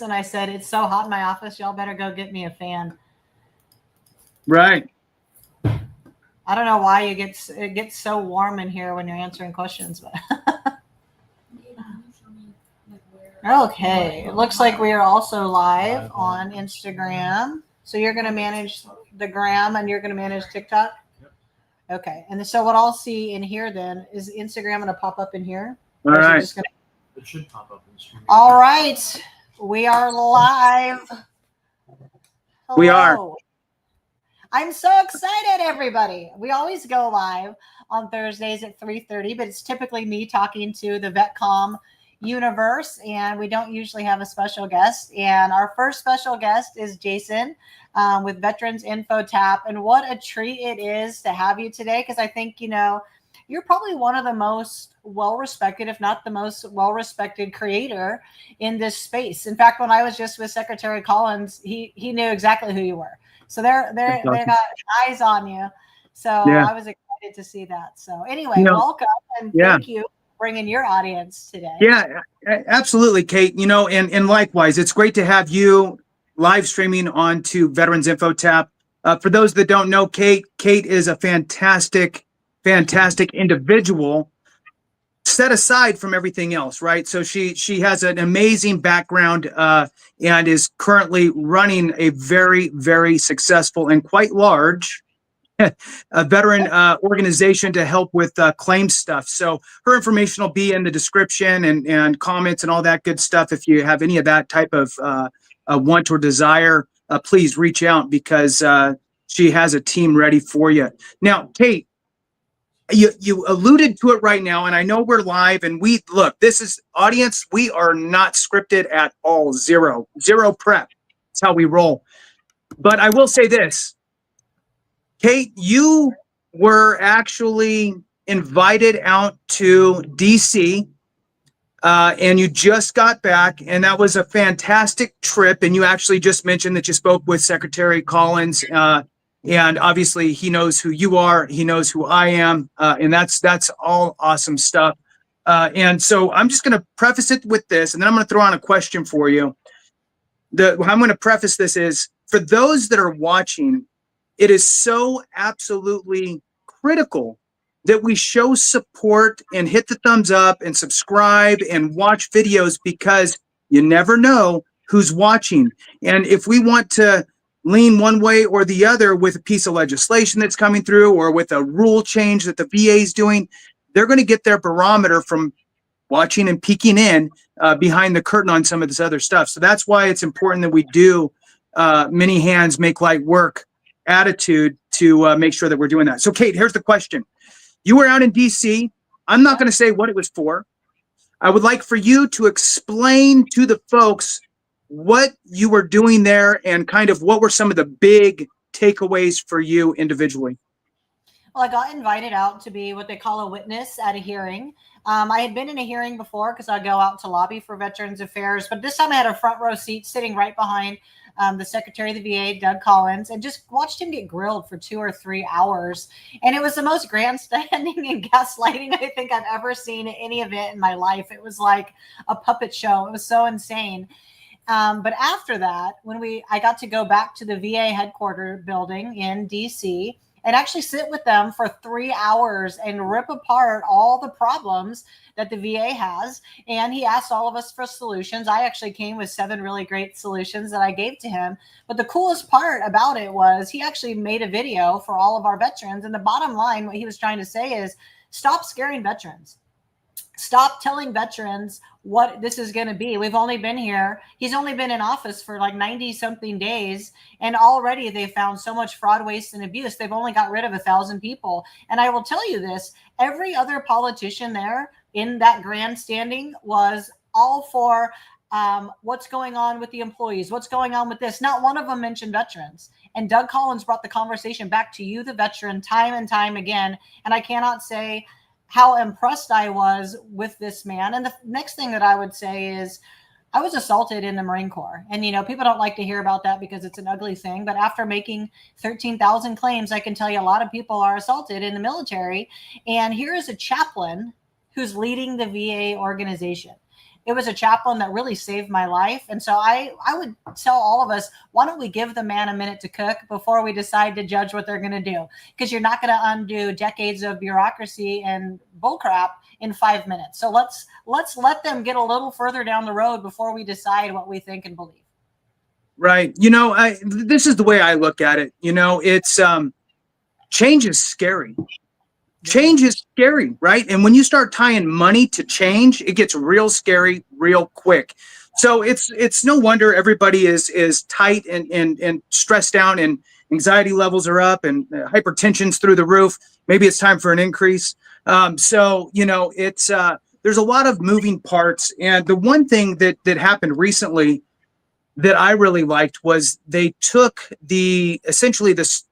and I said, it's so hot in my office, y'all better go get me a fan. Right. I don't know why it gets so warm in here when you're answering questions, but okay. It looks like we are also live on Instagram. So you're going to manage the gram and you're going to manage TikTok? Okay. And so what I'll see in here then is Instagram going to pop up in here? All right. It should pop up in the stream. All right. We are live. Hello. We are. I'm so excited, everybody. We always go live on Thursdays at 3:30, but it's typically me talking to the VetComm universe, and we don't usually have a special guest. And our first special guest is Jason with Veterans InfoTap. And what a treat it is to have you today, because I think, you're probably one of the most well-respected, if not the most well-respected creator in this space. In fact, when I was just with Secretary Collins, he knew exactly who you were. So they got eyes on you. So yeah. I was excited to see that. So anyway, welcome and thank you for bringing your audience today. Yeah, absolutely, Kate. And likewise, it's great to have you live streaming onto Veterans InfoTap. For those that don't know, Kate is a fantastic individual, set aside from everything else, right? So she has an amazing background and is currently running a very, very successful and quite large a veteran organization to help with claim stuff. So her information will be in the description and comments and all that good stuff. If you have any of that type of want or desire, please reach out, because she has a team ready for you. Now, Kate, you alluded to it right now, and I know we're live, and this is audience. We are not scripted at all. Zero prep. That's how we roll. But I will say this, Kate, you were actually invited out to DC, and you just got back, and that was a fantastic trip. And you actually just mentioned that you spoke with Secretary Collins, and obviously he knows who you are, he knows who I am, and that's all awesome stuff. And so I'm just going to preface it with this, and then I'm going to throw on a question for you. How I'm going to preface this is, for those that are watching, it is so absolutely critical that we show support and hit the thumbs up and subscribe and watch videos, because you never know who's watching. And if we want to lean one way or the other with a piece of legislation that's coming through, or with a rule change that the VA is doing, they're going to get their barometer from watching and peeking in behind the curtain on some of this other stuff. So that's why it's important that we do many hands make light work attitude to make sure that we're doing that. So Kate, here's the question. You were out in DC. I'm not going to say what it was for. I would like for you to explain to the folks what you were doing there, and kind of what were some of the big takeaways for you individually. Well, I got invited out to be what they call a witness at a hearing. I had been in a hearing before, because I go out to lobby for Veterans Affairs, but this time I had a front row seat sitting right behind the Secretary of the VA, Doug Collins, and just watched him get grilled for 2 or 3 hours. And it was the most grandstanding and gaslighting I think I've ever seen at any event in my life. It was like a puppet show. It was so insane. But after that, I got to go back to the VA headquarters building in DC and actually sit with them for 3 hours and rip apart all the problems that the VA has. And he asked all of us for solutions. I actually came with 7 really great solutions that I gave to him. But the coolest part about it was he actually made a video for all of our veterans. And the bottom line, what he was trying to say is, stop scaring veterans. Stop telling veterans what this is going to be. We've only been here. He's only been in office for like 90 something days. And already they found so much fraud, waste, and abuse. They've only got rid of 1,000 people. And I will tell you this, every other politician there in that grandstanding was all for what's going on with the employees, what's going on with this. Not one of them mentioned veterans. And Doug Collins brought the conversation back to you, the veteran, time and time again. And I cannot say how impressed I was with this man. And the next thing that I would say is, I was assaulted in the Marine Corps. And, people don't like to hear about that because it's an ugly thing. But after making 13,000 claims, I can tell you a lot of people are assaulted in the military. And here is a chaplain who's leading the VA organization. it was a chaplain that really saved my life. And so I would tell all of us, why don't we give the man a minute to cook before we decide to judge what they're going to do? Because you're not going to undo decades of bureaucracy and bullcrap in 5 minutes. So let's let them get a little further down the road before we decide what we think and believe. Right. This is the way I look at it. It's change is scary. Change is scary, right? And when you start tying money to change, it gets real scary real quick. So it's no wonder everybody is tight and stressed out, and anxiety levels are up, and hypertension's through the roof. Maybe it's time for an increase. It's there's a lot of moving parts. And the one thing that happened recently that I really liked was they took essentially there's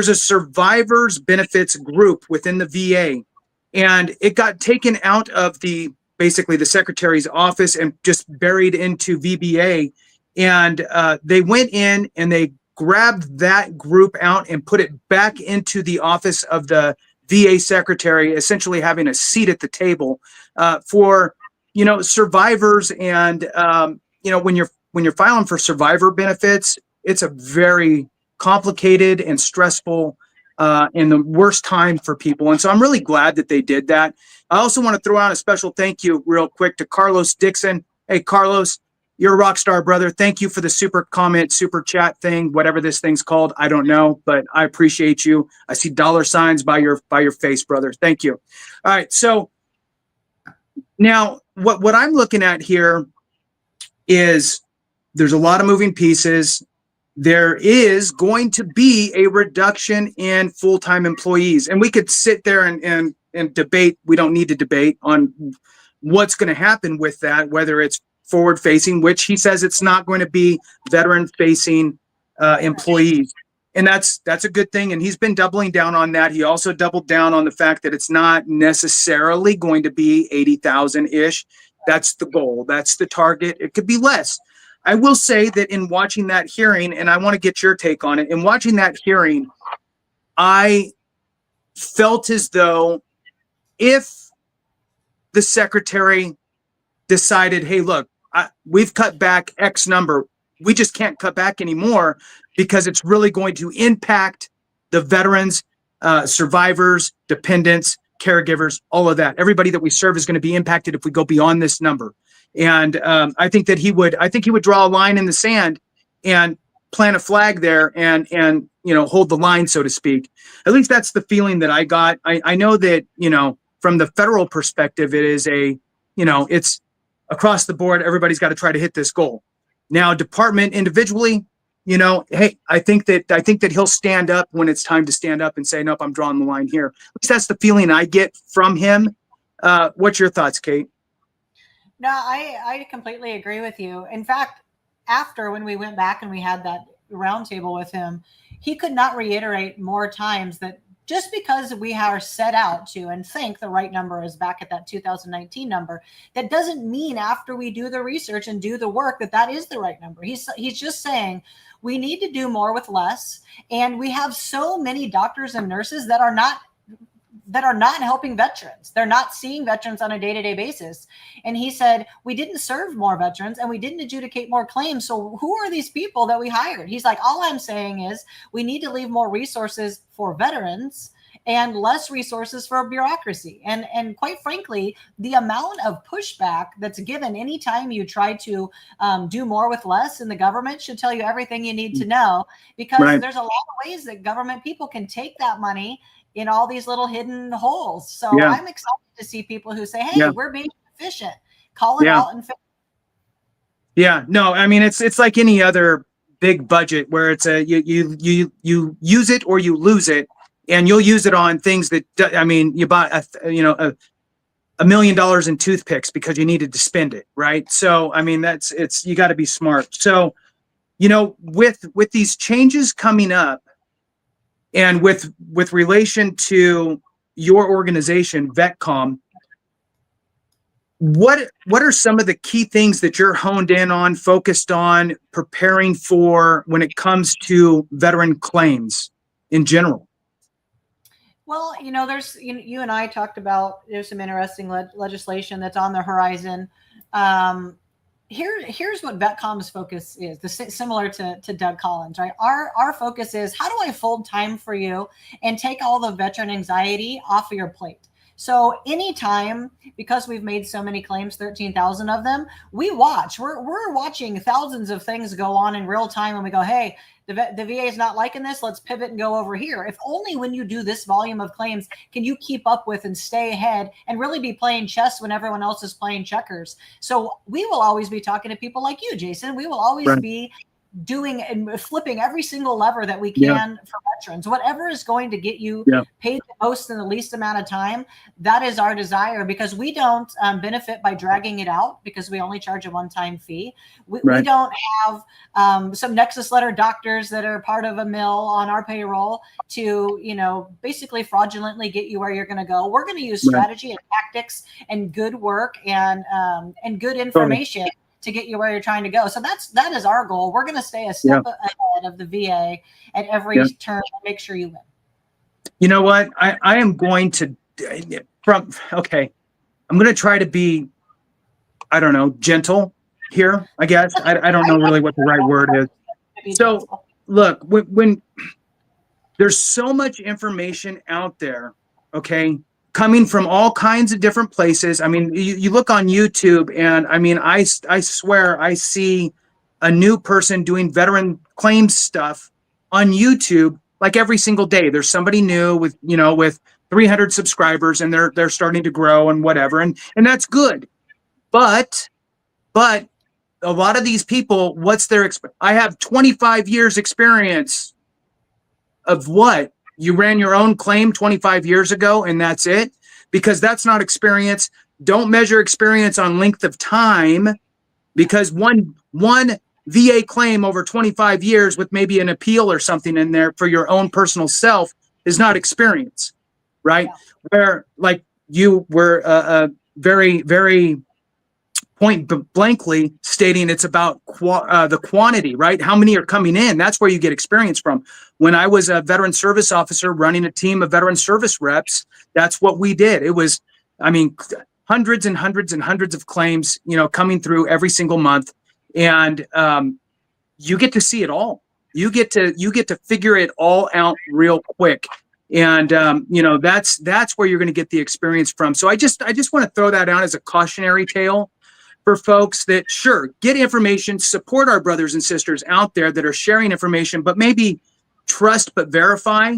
a survivors benefits group within the VA, and it got taken out of basically the secretary's office and just buried into VBA. And they went in and they grabbed that group out and put it back into the office of the VA secretary, essentially having a seat at the table for survivors. And when you're filing for survivor benefits, it's a very complicated and stressful and the worst time for people. And so I'm really glad that they did that. I also want to throw out a special thank you real quick to Carlos Dixon. Hey, Carlos, you're a rock star, brother. Thank you for the super comment, super chat thing, whatever this thing's called. I don't know, but I appreciate you. I see $signs by your face, brother. Thank you. All right. So now what I'm looking at here is there's a lot of moving pieces. There is going to be a reduction in full-time employees. And we could sit there and debate. We don't need to debate on what's going to happen with that, whether it's forward-facing, which he says it's not going to be veteran-facing employees. And that's a good thing. And he's been doubling down on that. He also doubled down on the fact that it's not necessarily going to be 80,000-ish. That's the goal. That's the target. It could be less. I will say that in watching that hearing, and I want to get your take on it, in watching that hearing, I felt as though if the secretary decided, hey, look, we've cut back X number, we just can't cut back anymore because it's really going to impact the veterans, survivors, dependents, caregivers, all of that. Everybody that we serve is going to be impacted if we go beyond this number. And I think he would draw a line in the sand and plant a flag there and hold the line, so to speak. At least that's the feeling that I got. I know that, from the federal perspective, it is it's across the board. Everybody's got to try to hit this goal. Now, department individually, hey, I think that he'll stand up when it's time to stand up and say, nope, I'm drawing the line here. At least that's the feeling I get from him. What's your thoughts, Kate? No, I completely agree with you. In fact, when we went back and we had that roundtable with him, he could not reiterate more times that just because we are set out to and think the right number is back at that 2019 number, that doesn't mean after we do the research and do the work that is the right number. He's just saying we need to do more with less. And we have so many doctors and nurses that are not helping veterans. They're not seeing veterans on a day-to-day basis. And he said, we didn't serve more veterans and we didn't adjudicate more claims. So who are these people that we hired? He's like, all I'm saying is we need to leave more resources for veterans and less resources for bureaucracy. And quite frankly, the amount of pushback that's given anytime you try to do more with less in the government should tell you everything you need to know, because there's a lot of ways that government people can take that money in all these little hidden holes. So I'm excited to see people who say, hey, we're being efficient, call it out. And yeah, no, I mean, it's like any other big budget where it's you use it or you lose it, and you'll use it on things that, I mean, you bought $1 million in toothpicks because you needed to spend it. Right. So, I mean, you got to be smart. So, with these changes coming up, and with relation to your organization, VetComm, what are some of the key things that you're honed in on, focused on, preparing for when it comes to veteran claims in general? Well, there's you and I talked about there's some interesting legislation that's on the horizon. Here's what VetComm's focus is, similar to Doug Collins, right? Our focus is, how do I fold time for you and take all the veteran anxiety off of your plate? So anytime, because we've made so many claims, 13,000 of them, we're watching thousands of things go on in real time, and we go, hey, the VA is not liking this. Let's pivot and go over here. If only when you do this volume of claims can you keep up with and stay ahead and really be playing chess when everyone else is playing checkers. So we will always be talking to people like you, Jason. We will always be doing and flipping every single lever that we can for veterans. Whatever is going to get you paid the most in the least amount of time, that is our desire, because we don't benefit by dragging it out, because we only charge a one-time fee. We don't have some Nexus letter doctors that are part of a mill on our payroll to, basically fraudulently get you where you're going to go. We're going to use strategy and tactics and good work and good information to get you where you're trying to go. So that is our goal. We're going to stay a step ahead of the VA at every turn and make sure you win. You know what? I am going to, I'm going to try to be, I don't know, gentle here, I guess. I don't know really what the right word is. So look, when there's so much information out there, okay, coming from all kinds of different places. I mean, you look on YouTube, and I mean, I swear I see a new person doing veteran claims stuff on YouTube like every single day. There's somebody new with 300 subscribers, and they're starting to grow and whatever, and that's good. But a lot of these people, what's their I have 25 years experience of what? You ran your own claim 25 years ago, and that's it? Because that's not experience. Don't measure experience on length of time, because one VA claim over 25 years with maybe an appeal or something in there for your own personal self is not experience, right? Yeah. Where, like, you were very, very point blankly stating it's about the quantity, right? How many are coming in? That's where you get experience from. When I was a veteran service officer running a team of veteran service reps, that's what we did. It was, I mean, hundreds and hundreds and hundreds of claims, coming through every single month. And you get to see it all. You get to figure it all out real quick. And, that's where you're going to get the experience from. So I just want to throw that out as a cautionary tale for folks that, sure, get information, support our brothers and sisters out there that are sharing information, but maybe trust but verify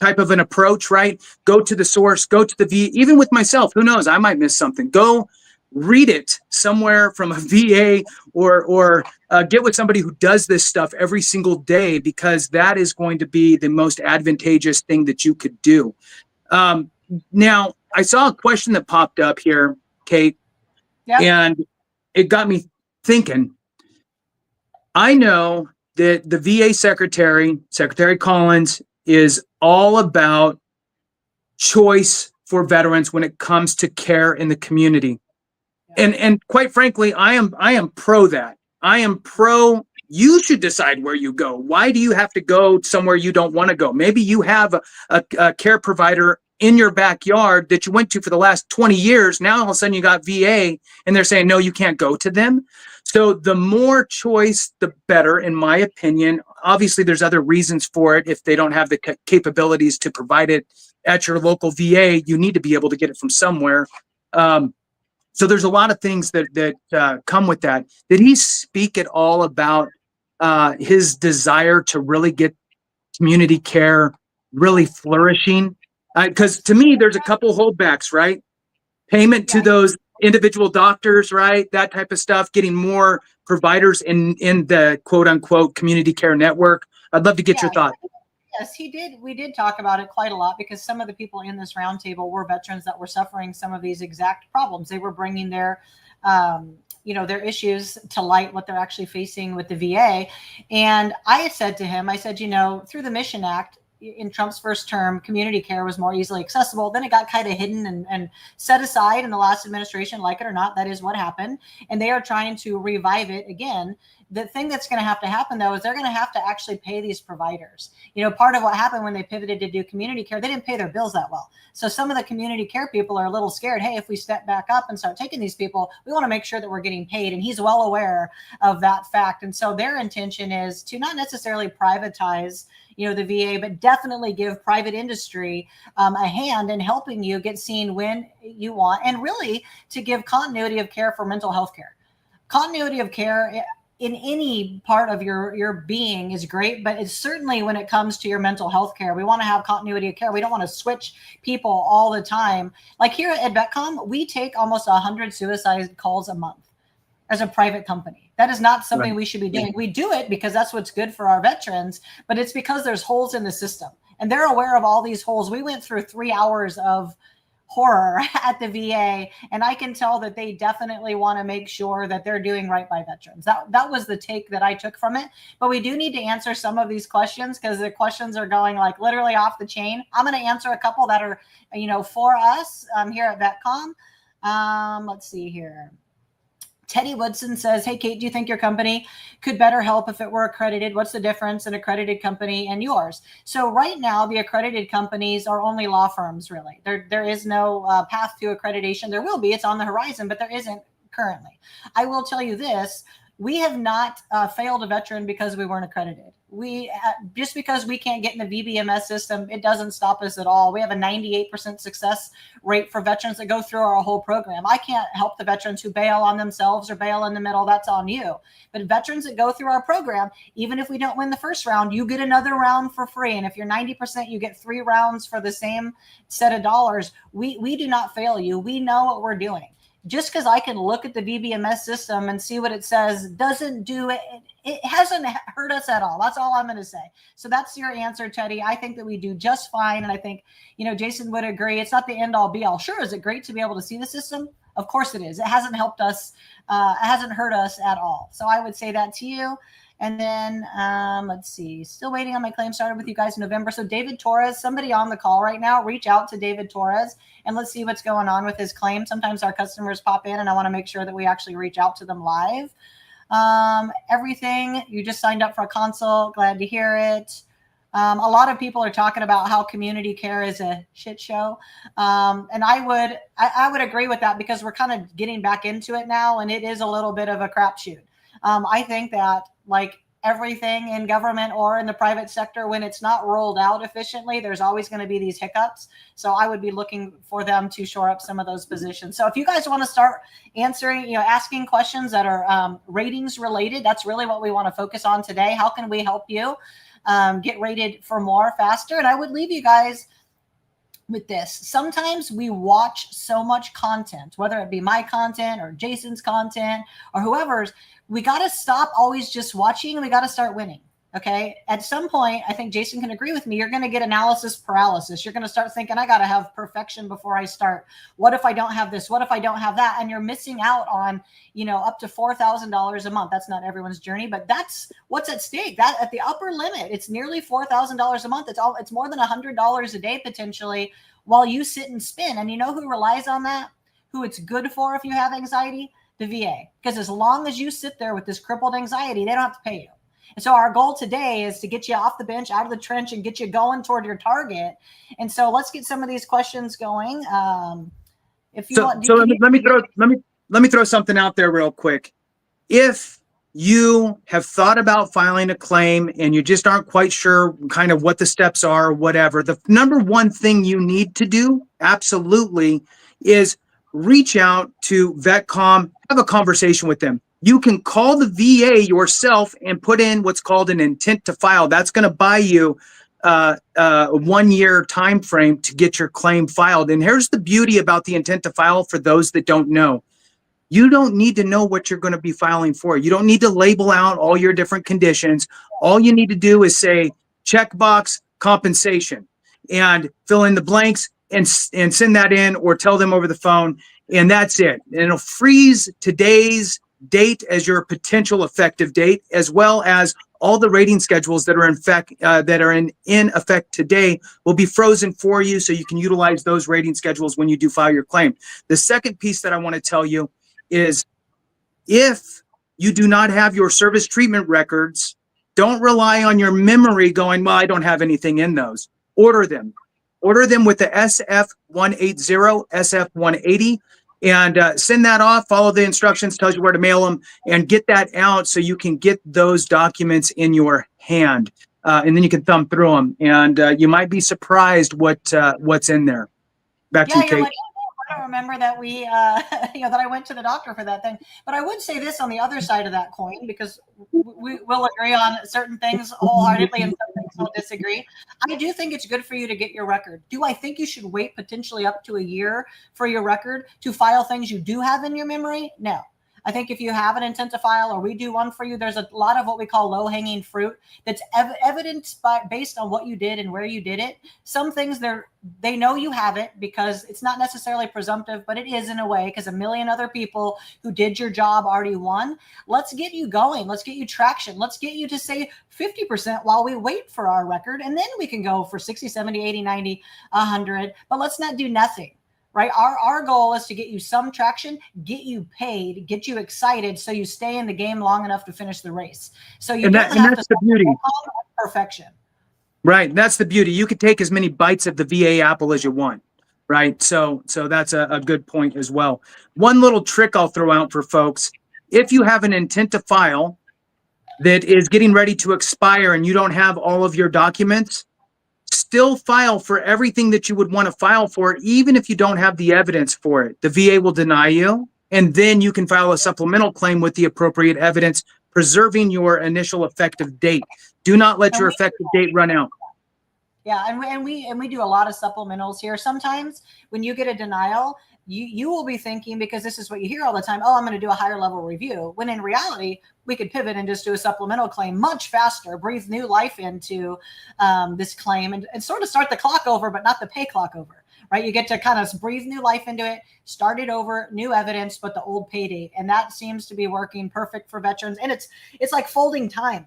type of an approach, right? Go to the source, go to the even with myself, who knows, I might miss something. Go read it somewhere from a VA or get with somebody who does this stuff every single day, because that is going to be the most advantageous thing that you could do. Now, I saw a question that popped up here, Kate, and it got me thinking. I know that the VA Secretary Collins, is all about choice for veterans when it comes to care in the community. And quite frankly, I am pro that. I am pro, you should decide where you go. Why do you have to go somewhere you don't want to go? Maybe you have a care provider in your backyard that you went to for the last 20 years. Now all of a sudden you got VA and they're saying, no, you can't go to them. So the more choice, the better, in my opinion. Obviously, there's other reasons for it. If they don't have the capabilities to provide it at your local VA, you need to be able to get it from somewhere. So there's a lot of things that come with that. Did he speak at all about his desire to really get community care really flourishing? Because to me, there's a couple holdbacks, right? Payment to those individual doctors, right? That type of stuff, getting more providers in the quote unquote community care network. I'd love to get your thoughts. Yes, he did. We did talk about it quite a lot, because some of the people in this roundtable were veterans that were suffering some of these exact problems. They were bringing their their issues to light, what they're actually facing with the VA. And I said to him, through the Mission Act, in Trump's first term, community care was more easily accessible. Then it got kind of hidden and set aside in the last administration, like it or not. That is what happened. And they are trying to revive it again. the thing that's going to happen though is they're going to have to actually pay these providers. Part of what happened when they pivoted to do community care, they didn't pay their bills that well. So some of the community care people are a little scared. Hey, if we step back up and start taking these people, we want to make sure that we're getting paid. And he's well aware of that fact. And so their intention is to not necessarily privatize the VA, but definitely give private industry a hand in helping you get seen when you want, and really to give continuity of care for mental health care. Continuity of care in any part of your being is great, but it's certainly when it comes to your mental health care, we want to have continuity of care. We don't want to switch people all the time. Like here at VetComm, we take almost 100 suicide calls a month as a private company. That is not something we should be doing. We do it because that's what's good for our veterans, but it's because there's holes in the system and they're aware of all these holes. We went through 3 hours of horror at the VA, and I can tell that they definitely want to make sure that they're doing right by veterans. That was the take that I took from it. But we do need to answer some of these questions because the questions are going like literally off the chain. I'm going to answer a couple that are, for us here at VetComm. Let's see here. Teddy Woodson says, hey, Kate, do you think your company could better help if it were accredited? What's the difference in an accredited company and yours? So right now, the accredited companies are only law firms, really. There is no path to accreditation. There will be. It's on the horizon, but there isn't currently. I will tell you this. We have not failed a veteran because we weren't accredited. Just because we can't get in the VBMS system, it doesn't stop us at all. We have a 98% success rate for veterans that go through our whole program. I can't help the veterans who bail on themselves or bail in the middle. That's on you. But veterans that go through our program, even if we don't win the first round, you get another round for free. And if you're 90%, you get 3 rounds for the same set of dollars. We do not fail you. We know what we're doing. Just because I can look at the VBMS system and see what it says doesn't do it. It hasn't hurt us at all. That's all I'm going to say. So that's your answer, Teddy. I think that we do just fine. And I think, Jason would agree. It's not the end all be all. Sure. Is it great to be able to see the system? Of course it is. It hasn't helped us. It hasn't hurt us at all. So I would say that to you. And then let's see, still waiting on my claim. Started with you guys in November. So David Torres, somebody on the call right now, reach out to David Torres and let's see what's going on with his claim. Sometimes our customers pop in and I want to make sure that we actually reach out to them live. Everything, you just signed up for a consult. Glad to hear it. A lot of people are talking about how community care is a shit show. And I would agree with that because we're kind of getting back into it now and it is a little bit of a crapshoot. I think that like everything in government or in the private sector, when it's not rolled out efficiently, there's always going to be these hiccups. So I would be looking for them to shore up some of those positions. So if you guys want to start answering, asking questions that are ratings related, that's really what we want to focus on today. How can we help you get rated for more faster? And I would leave you guys with this. Sometimes we watch so much content, whether it be my content or Jason's content or whoever's, we got to stop always just watching and we got to start winning. Okay. At some point, I think Jason can agree with me. You're going to get analysis paralysis. You're going to start thinking, I got to have perfection before I start. What if I don't have this? What if I don't have that? And you're missing out on, up to $4,000 a month. That's not everyone's journey, but that's what's at stake. That at the upper limit, it's nearly $4,000 a month. It's more than $100 a day potentially while you sit and spin. And you know who relies on that? Who it's good for if you have anxiety? The VA. Because as long as you sit there with this crippled anxiety, they don't have to pay you. And so our goal today is to get you off the bench, out of the trench, and get you going toward your target. And so let's get some of these questions going. If you want, let me throw something out there real quick. If you have thought about filing a claim and you just aren't quite sure kind of what the steps are, or whatever, the number one thing you need to do, absolutely, is reach out to VetComm, have a conversation with them. You can call the VA yourself and put in what's called an intent to file. That's going to buy you a 1 year time frame to get your claim filed. And here's the beauty about the intent to file for those that don't know. You don't need to know what you're going to be filing for. You don't need to label out all your different conditions. All you need to do is say checkbox compensation and fill in the blanks and send that in or tell them over the phone. And that's it. And it'll freeze today's date as your potential effective date, as well as all the rating schedules that are in effect today will be frozen for you so you can utilize those rating schedules when you do file your claim. The second piece that I want to tell you is if you do not have your service treatment records, don't rely on your memory going, well, I don't have anything in those. Order them. Order them with the SF180, SF180, and send that off. Follow the instructions, tells you where to mail them, and get that out so you can get those documents in your hand. And then you can thumb through them, and you might be surprised what's in there. Back to you, You're Kate. like, oh, I don't remember that we, that I went to the doctor for that thing. But I would say this on the other side of that coin, because we will agree on certain things wholeheartedly and some things we'll disagree. I do think it's good for you to get your record. Do I think you should wait potentially up to a year for your record to file things you do have in your memory? No. I think if you have an intent to file or we do one for you, there's a lot of what we call low-hanging fruit that's evidence based on what you did and where you did it. Some things they know you have it because it's not necessarily presumptive, but it is in a way because a million other people who did your job already won. Let's get you going. Let's get you traction. Let's get you to say 50% while we wait for our record. And then we can go for 60, 70, 80, 90, 100. But let's not do nothing. Right. Our goal is to get you some traction, get you paid, get you excited so you stay in the game long enough to finish the race. So you don't have that's to the beauty. Perfection. Right. That's the beauty. You can take as many bites of the VA apple as you want. Right. So that's a good point as well. One little trick I'll throw out for folks. If you have an intent to file that is getting ready to expire and you don't have all of your documents, still file for everything that you would want to file for, even if you don't have the evidence for it. The VA will deny you, and then you can file a supplemental claim with the appropriate evidence, preserving your initial effective date. Do not let your effective date run out. Yeah, and we do a lot of supplementals here. Sometimes when you get a denial, you will be thinking, because this is what you hear all the time, oh, I'm going to do a higher level review. When in reality, we could pivot and just do a supplemental claim much faster, breathe new life into this claim and sort of start the clock over, but not the pay clock over, right? You get to kind of breathe new life into it, start it over, new evidence, but the old pay date. And that seems to be working perfect for veterans. And it's like folding time.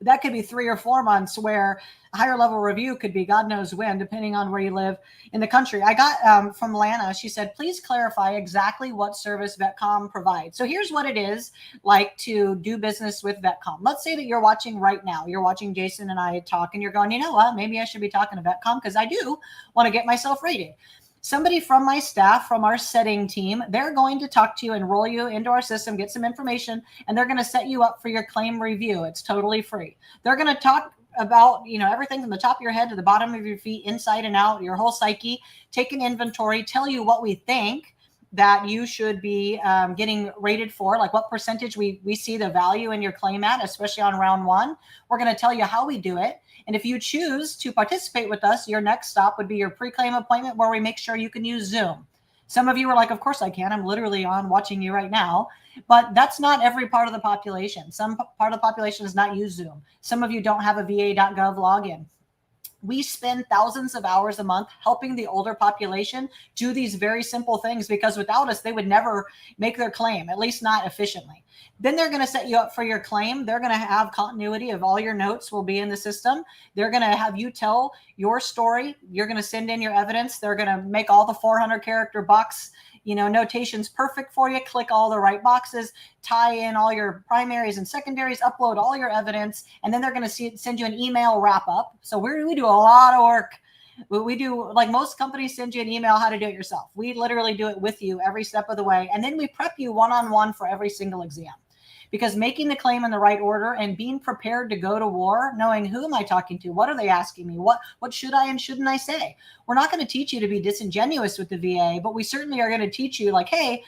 That could be 3 or 4 months where a higher level review could be God knows when, depending on where you live in the country. I got from Lana, she said, please clarify exactly what service VetComm provides. So here's what it is like to do business with VetComm. Let's say that you're watching right now. You're watching Jason and I talk and you're going, you know what, maybe I should be talking to VetComm because I do want to get myself rated. Somebody from my staff, from our setting team, they're going to talk to you, enroll you into our system, get some information, and they're going to set you up for your claim review. It's totally free. They're going to talk about, everything from the top of your head to the bottom of your feet, inside and out, your whole psyche, take an inventory, tell you what we think that you should be getting rated for, like what percentage we see the value in your claim at, especially on round 1. We're going to tell you how we do it. And if you choose to participate with us, your next stop would be your pre-claim appointment where we make sure you can use Zoom. Some of you are like, of course I can. I'm literally on watching you right now. But that's not every part of the population. Some part of the population does not use Zoom. Some of you don't have a va.gov login. We spend thousands of hours a month helping the older population do these very simple things because without us, they would never make their claim, at least not efficiently. Then they're going to set you up for your claim. They're going to have continuity of all your notes will be in the system. They're going to have you tell your story. You're going to send in your evidence. They're going to make all the 400 character box notations perfect for you. Click all the right boxes, tie in all your primaries and secondaries, upload all your evidence, and then they're going to send you an email wrap up. So we do a lot of work. We do, like most companies send you an email how to do it yourself. We literally do it with you every step of the way. And then we prep you one-on-one for every single exam. Because making the claim in the right order and being prepared to go to war, knowing who am I talking to? What are they asking me? What should I and shouldn't I say? We're not going to teach you to be disingenuous with the VA, but we certainly are going to teach you like, hey,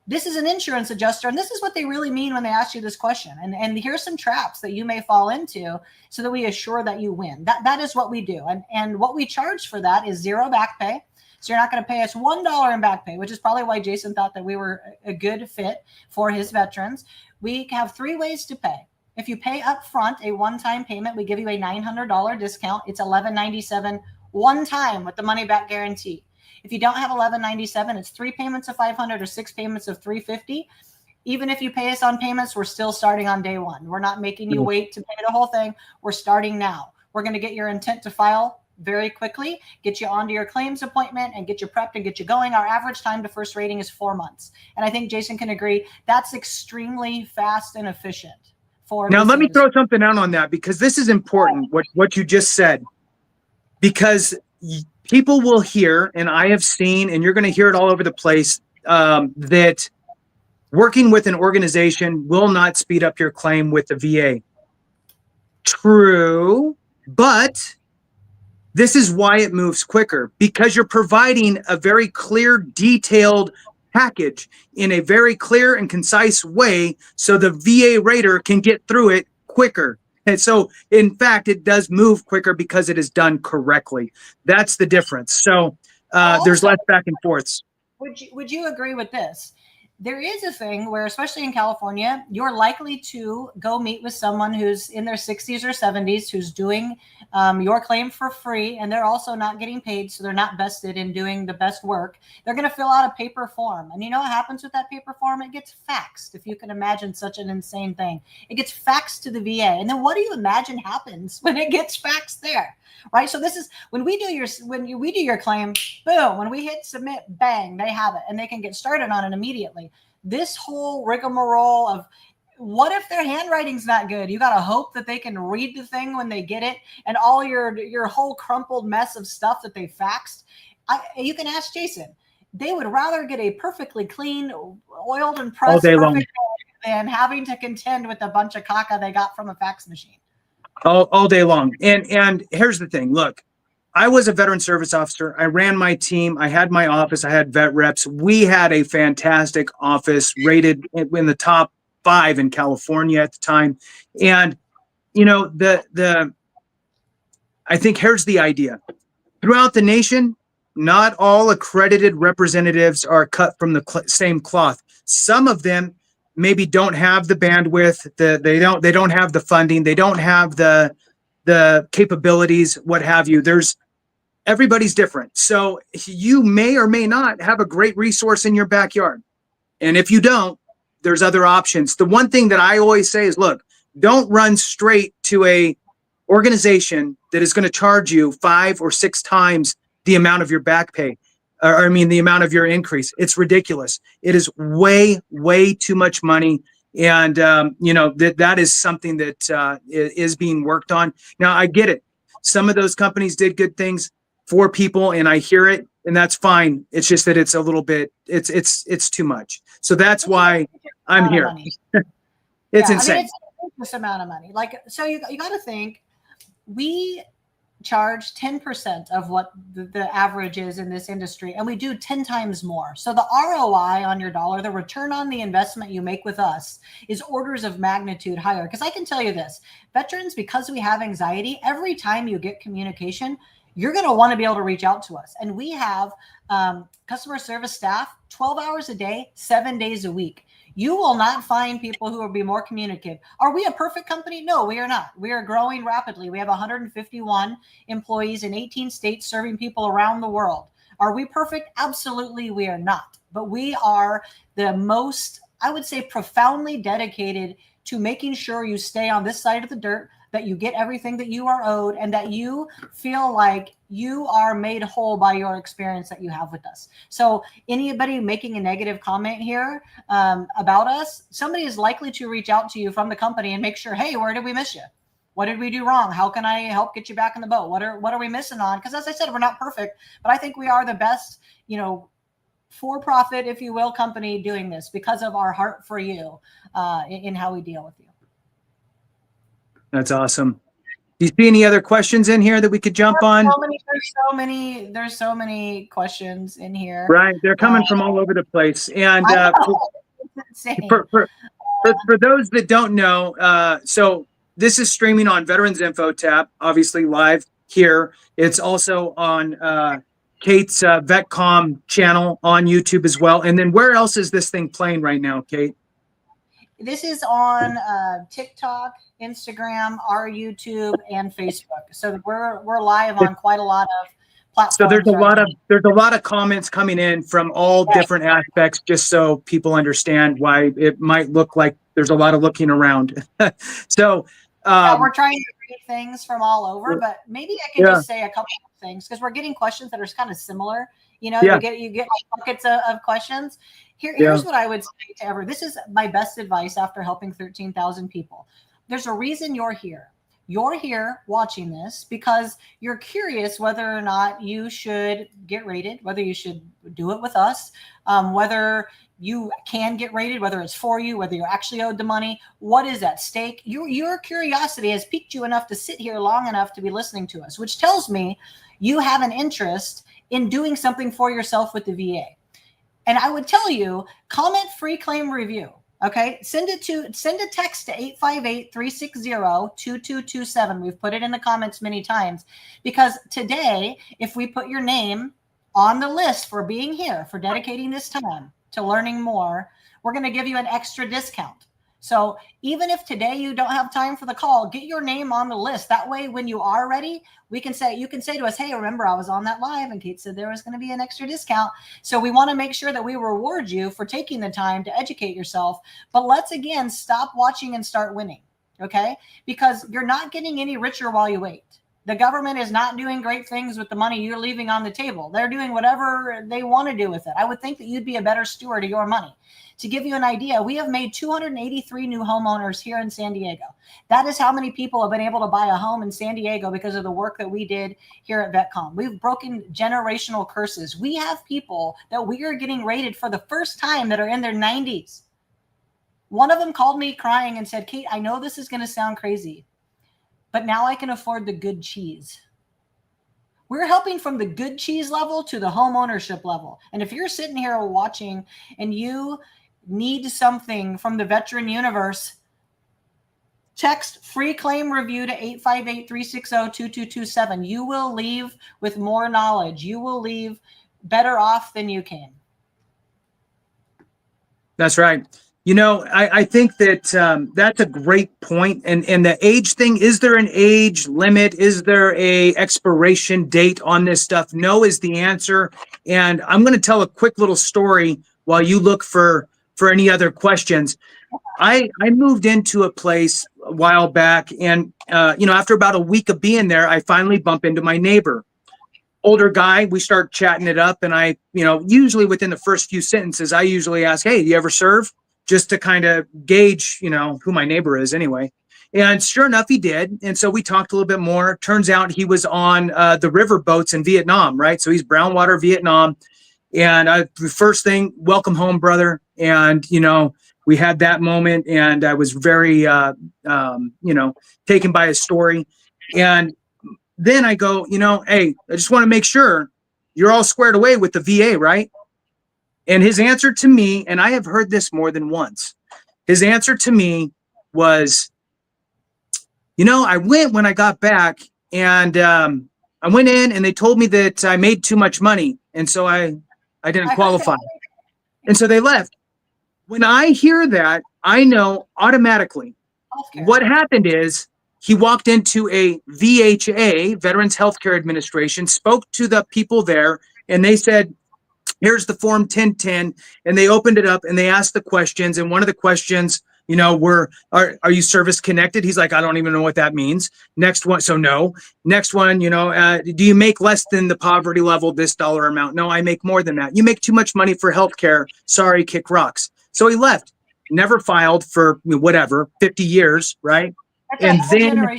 this is an insurance adjuster, and this is what they really mean when they ask you this question. And here's some traps that you may fall into so that we assure that you win. That is what we do. And what we charge for that is zero back pay. So you're not going to pay us $1 in back pay, which is probably why Jason thought that we were a good fit for his veterans. We have 3 ways to pay. If you pay up front, a one-time payment, we give you a $900 discount. It's $1,197 one time with the money back guarantee. If you don't have $1,197, it's 3 payments of $500 or 6 payments of $350. Even if you pay us on payments, we're still starting on day 1. We're not making you wait to pay the whole thing. We're starting now. We're going to get your intent to file very quickly, get you onto your claims appointment and get you prepped and get you going. Our average time to first rating is 4 months. And I think Jason can agree that's extremely fast and efficient. Now, let me throw something out on that, because this is important, what you just said, because people will hear, and I have seen, and you're going to hear it all over the place, that working with an organization will not speed up your claim with the VA. True, but this is why it moves quicker, because you're providing a very clear, detailed package in a very clear and concise way, so the VA rater can get through it quicker. And so, in fact, it does move quicker because it is done correctly. That's the difference. So there's less back and forths. Would you agree with this? There is a thing where, especially in California, you're likely to go meet with someone who's in their 60s or 70s, who's doing your claim for free, and they're also not getting paid, so they're not vested in doing the best work. They're going to fill out a paper form. And you know what happens with that paper form? It gets faxed, if you can imagine such an insane thing. It gets faxed to the VA. And then what do you imagine happens when it gets faxed there? Right? So this is when we do your claim, boom, when we hit submit, bang, they have it, and they can get started on it immediately. This whole rigmarole of what if their handwriting's not good? You got to hope that they can read the thing when they get it, and all your whole crumpled mess of stuff that they faxed. You can ask Jason. They would rather get a perfectly clean, oiled and pressed perfect than having to contend with a bunch of caca they got from a fax machine. All day long. And here's the thing. Look, I was a veteran service officer. I ran my team. I had my office. I had vet reps. We had a fantastic office, rated in the top 5 in California at the time. And, you know, I think here's the idea. Throughout the nation, not all accredited representatives are cut from the same cloth. Some of them maybe don't have the bandwidth, they don't have the funding, they don't have the capabilities, what have you. Everybody's different. So you may or may not have a great resource in your backyard. And if you don't, there's other options. The one thing that I always say is, look, don't run straight to a organization that is going to charge you 5 or 6 times the amount of your back pay. The amount of your increase. It's ridiculous. It is way, way too much money. And, that is something that is being worked on. Now, I get it. Some of those companies did good things for people, and I hear it, and that's fine. It's just that it's a little bit, it's too much. So that's why I'm here. It's insane. It's this amount of money. Like, so you got to think, we charge 10% of what the average is in this industry, and we do 10 times more. So the ROI on your dollar, the return on the investment you make with us, is orders of magnitude higher. Because I can tell you this, veterans, because we have anxiety, every time you get communication, you're going to want to be able to reach out to us. And we have customer service staff 12 hours a day, 7 days a week. You will not find people who will be more communicative. Are we a perfect company? No, we are not. We are growing rapidly. We have 151 employees in 18 states serving people around the world. Are we perfect? Absolutely, we are not. But we are the most, I would say, profoundly dedicated to making sure you stay on this side of the dirt, that you get everything that you are owed, and that you feel like you are made whole by your experience that you have with us. So anybody making a negative comment here about us, somebody is likely to reach out to you from the company and make sure, hey, where did we miss you? What did we do wrong? How can I help get you back in the boat? What are we missing on? Because as I said, we're not perfect, but I think we are the best, for-profit, if you will, company doing this because of our heart for you in how we deal with you. That's awesome. Do you see any other questions in here that we could jump on? There's so many questions in here. Right. They're coming from all over the place. And for those that don't know, so this is streaming on Veterans InfoTap, obviously live here. It's also on Kate's VetComm channel on YouTube as well. And then where else is this thing playing right now, Kate? This is on TikTok, Instagram, our YouTube, and Facebook. So we're live on quite a lot of platforms. So there's a lot of comments coming in from all different aspects, just so people understand why it might look like there's a lot of looking around. So We're trying to read things from all over, but maybe I can just say a couple of things because we're getting questions that are kind of similar. You know, you get like buckets of questions. Here's what I would say to everyone. This is my best advice after helping 13,000 people. There's a reason you're here. You're here watching this because you're curious whether or not you should get rated, whether you should do it with us, whether you can get rated, whether it's for you, whether you're actually owed the money, what is at stake. Your curiosity has piqued you enough to sit here long enough to be listening to us, which tells me you have an interest in doing something for yourself with the VA. And I would tell you, comment free claim review. Okay, send a text to 858-360-2227. We've put it in the comments many times because today, if we put your name on the list for being here, for dedicating this time to learning more, we're going to give you an extra discount. So even if today you don't have time for the call, get your name on the list. That way, when you are ready, you can say to us, hey, remember I was on that live and Kate said there was going to be an extra discount. So we want to make sure that we reward you for taking the time to educate yourself. But let's again, stop watching and start winning. Okay. Because you're not getting any richer while you wait. The government is not doing great things with the money you're leaving on the table. They're doing whatever they want to do with it. I would think that you'd be a better steward of your money. To give you an idea, we have made 283 new homeowners here in San Diego. That is how many people have been able to buy a home in San Diego because of the work that we did here at VetComm. We've broken generational curses. We have people that we are getting rated for the first time that are in their 90s. One of them called me crying and said, Kate, I know this is going to sound crazy, but now I can afford the good cheese. We're helping from the good cheese level to the home ownership level. And if you're sitting here watching and you need something from the veteran universe, text free claim review to 858-360-2227. You will leave with more knowledge. You will leave better off than you came. That's right. You know, I think that that's a great point. And the age thing, is there an age limit? Is there a expiration date on this stuff? No is the answer. And I'm going to tell a quick little story while you look for any other questions. I moved into a place a while back, and after about a week of being there, I finally bump into my neighbor. Older guy, we start chatting it up, and I, usually within the first few sentences, I usually ask, hey, do you ever serve? Just to kind of gauge, who my neighbor is anyway. And sure enough, he did. And so we talked a little bit more. Turns out he was on the river boats in Vietnam, right? So he's brownwater Vietnam. And the first thing, welcome home, brother. And, we had that moment, and I was very, taken by his story. And then I go, hey, I just want to make sure you're all squared away with the VA, right? And his answer to me, and I have heard this more than once, his answer to me was, I went when I got back, and I went in and they told me that I made too much money. And so I didn't qualify. And so they left. When I hear that, I know automatically what happened is he walked into a VHA, Veterans Healthcare Administration, spoke to the people there, and they said, here's the form 1010. And they opened it up and they asked the questions. And one of the questions, were, are you service connected? He's like, I don't even know what that means. Next one. So no. Next one, do you make less than the poverty level, this dollar amount? No, I make more than that. You make too much money for healthcare. Sorry, kick rocks. So he left, never filed for 50 years. Right. And then,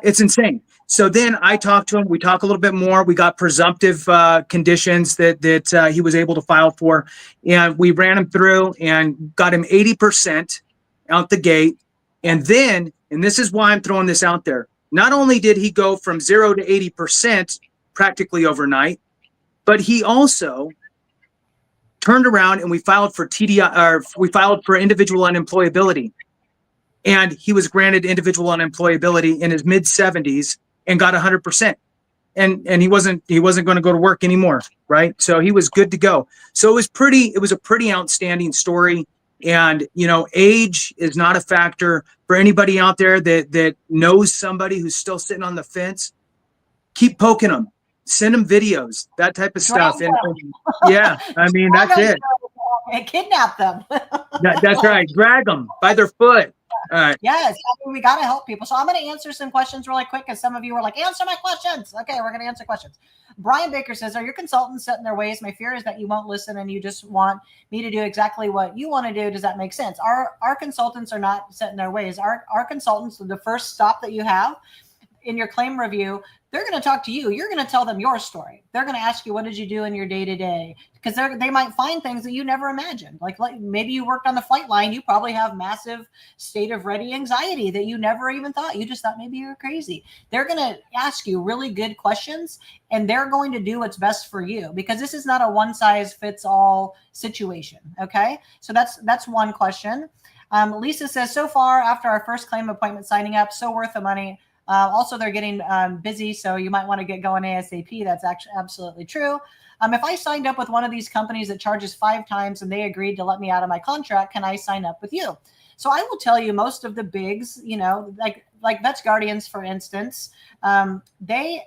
it's insane. So then I talked to him. We talk a little bit more. We got presumptive conditions that he was able to file for. And we ran him through and got him 80% out the gate. And then, and this is why I'm throwing this out there, not only did he go from 0 to 80% practically overnight, but he also turned around and we filed for individual unemployability. And he was granted individual unemployability in his mid 70s and got 100%. And he wasn't going to go to work anymore. Right. So he was good to go. So it was a pretty outstanding story. And, age is not a factor for anybody out there that knows somebody who's still sitting on the fence. Keep poking them, send them videos, that type of stuff. And yeah, I mean, that's it. And kidnap them. That's right. Drag them by their foot. All right. Yes, I mean, we got to help people. So I'm going to answer some questions really quick because some of you were like, answer my questions. Okay, we're going to answer questions. Brian Baker says, are your consultants set in their ways? My fear is that you won't listen and you just want me to do exactly what you want to do. Does that make sense? Our consultants are not set in their ways. Our consultants, the first stop that you have in your claim review, they're going to talk to you. You're going to tell them your story. They're going to ask you, what did you do in your day-to-day? Because they might find things that you never imagined. Like maybe you worked on the flight line. You probably have massive state of ready anxiety that you never even thought. You just thought maybe you were crazy. They're going to ask you really good questions, and they're going to do what's best for you, because this is not a one-size-fits-all situation. Okay, so that's one question. Lisa says, so far after our first claim appointment signing up, so worth the money. Also, they're getting busy, so you might want to get going ASAP. That's actually absolutely true. If I signed up with one of these companies that charges 5 times and they agreed to let me out of my contract, can I sign up with you? So I will tell you, most of the bigs, like Vets Guardians, for instance, they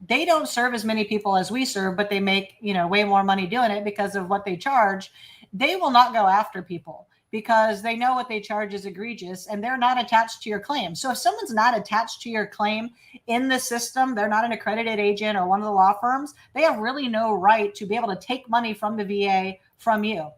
don't serve as many people as we serve, but they make, way more money doing it because of what they charge. They will not go after people, because they know what they charge is egregious and they're not attached to your claim. So if someone's not attached to your claim in the system, they're not an accredited agent or one of the law firms, they have really no right to be able to take money from the VA from you.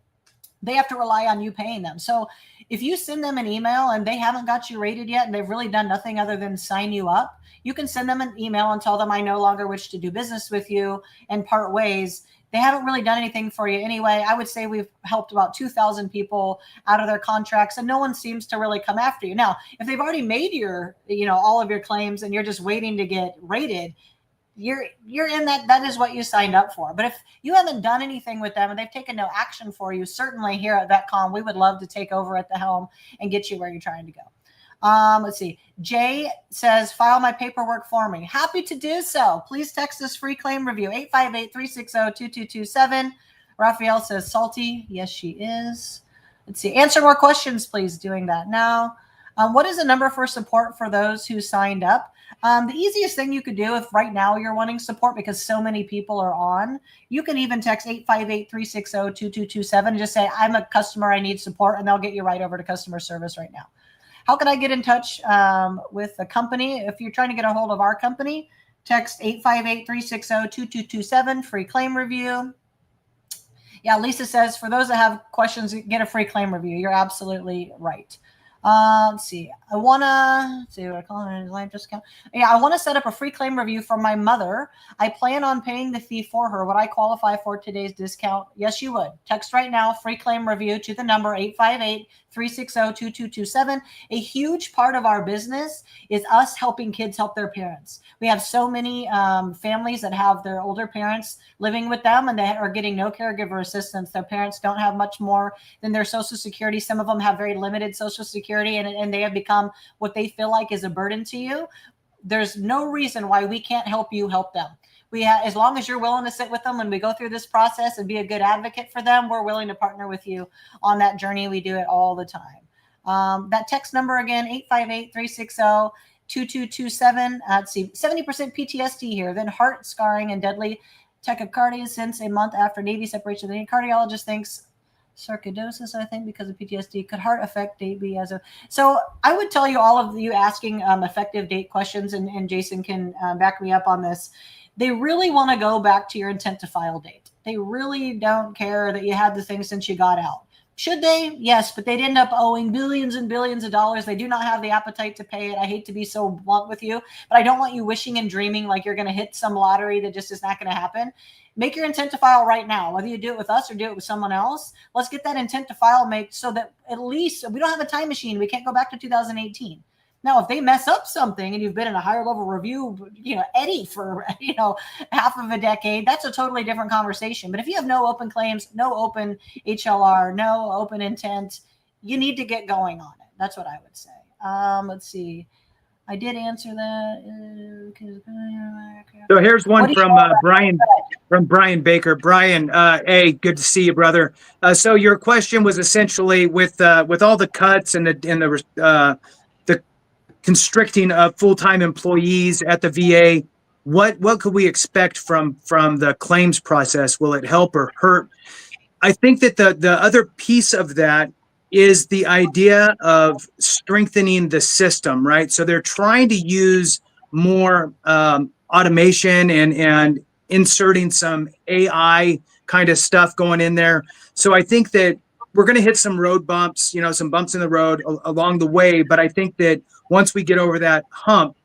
They have to rely on you paying them. So if you send them an email and they haven't got you rated yet and they've really done nothing other than sign you up, you can send them an email and tell them, I no longer wish to do business with you, and part ways. They haven't really done anything for you anyway. I would say we've helped about 2,000 people out of their contracts, and no one seems to really come after you. Now, if they've already made all of your claims and you're just waiting to get rated, you're in that is what you signed up for. But if you haven't done anything with them and they've taken no action for you, certainly here at VetComm, we would love to take over at the helm and get you where you're trying to go. Let's see. Jay says, file my paperwork for me. Happy to do so. Please text us free claim review, 858-360-2227. Raphael says, salty. Yes, she is. Let's see. Answer more questions, please. Doing that now. What is the number for support for those who signed up? The easiest thing you could do, if right now you're wanting support because so many people are on, you can even text 858-360-2227 and just say, I'm a customer, I need support, and they'll get you right over to customer service right now. How can I get in touch with the company? If you're trying to get a hold of our company, text 858-360-2227, free claim review. Yeah, Lisa says, for those that have questions, get a free claim review. You're absolutely right. Let's see. I want to see what I call it. Life discount. Yeah, I want to set up a free claim review for my mother. I plan on paying the fee for her. Would I qualify for today's discount? Yes, you would. Text right now, free claim review, to the number 858-360-2227. A huge part of our business is us helping kids help their parents. We have so many families that have their older parents living with them and they are getting no caregiver assistance. Their parents don't have much more than their Social Security. Some of them have very limited Social Security, and they have become what they feel like is a burden to you. There's no reason why we can't help you help them. As long as you're willing to sit with them when we go through this process and be a good advocate for them, we're willing to partner with you on that journey. We do it all the time. That text number again, 858-360-2227. Let's see, 70% PTSD here, then heart scarring and deadly tachycardia since a month after Navy separation. The cardiologist thinks sarcoidosis, I think, because of PTSD. Could heart affect date be as a... So I would tell you, all of you asking effective date questions, and Jason can back me up on this. They really want to go back to your intent to file date. They really don't care that you had the thing since you got out. Should they? Yes, but they'd end up owing billions and billions of dollars. They do not have the appetite to pay it. I hate to be so blunt with you, but I don't want you wishing and dreaming like you're going to hit some lottery that just is not going to happen. Make your intent to file right now, whether you do it with us or do it with someone else. Let's get that intent to file made so that at least we don't have a time machine. We can't go back to 2018. Now, if they mess up something and you've been in a higher level review, Eddie for, half of a decade, that's a totally different conversation. But if you have no open claims, no open HLR, no open intent, you need to get going on it. That's what I would say. Let's see. I did answer that. So here's one from Brian Baker. Brian, hey, good to see you, brother. So your question was essentially with all the cuts and the constricting of full-time employees at the VA, what could we expect from the claims process? Will it help or hurt? I think that the other piece of that is the idea of strengthening the system, right? So they're trying to use more automation and inserting some AI kind of stuff going in there. So I think that we're going to hit some road bumps, some bumps in the road along the way. But I think that once we get over that hump,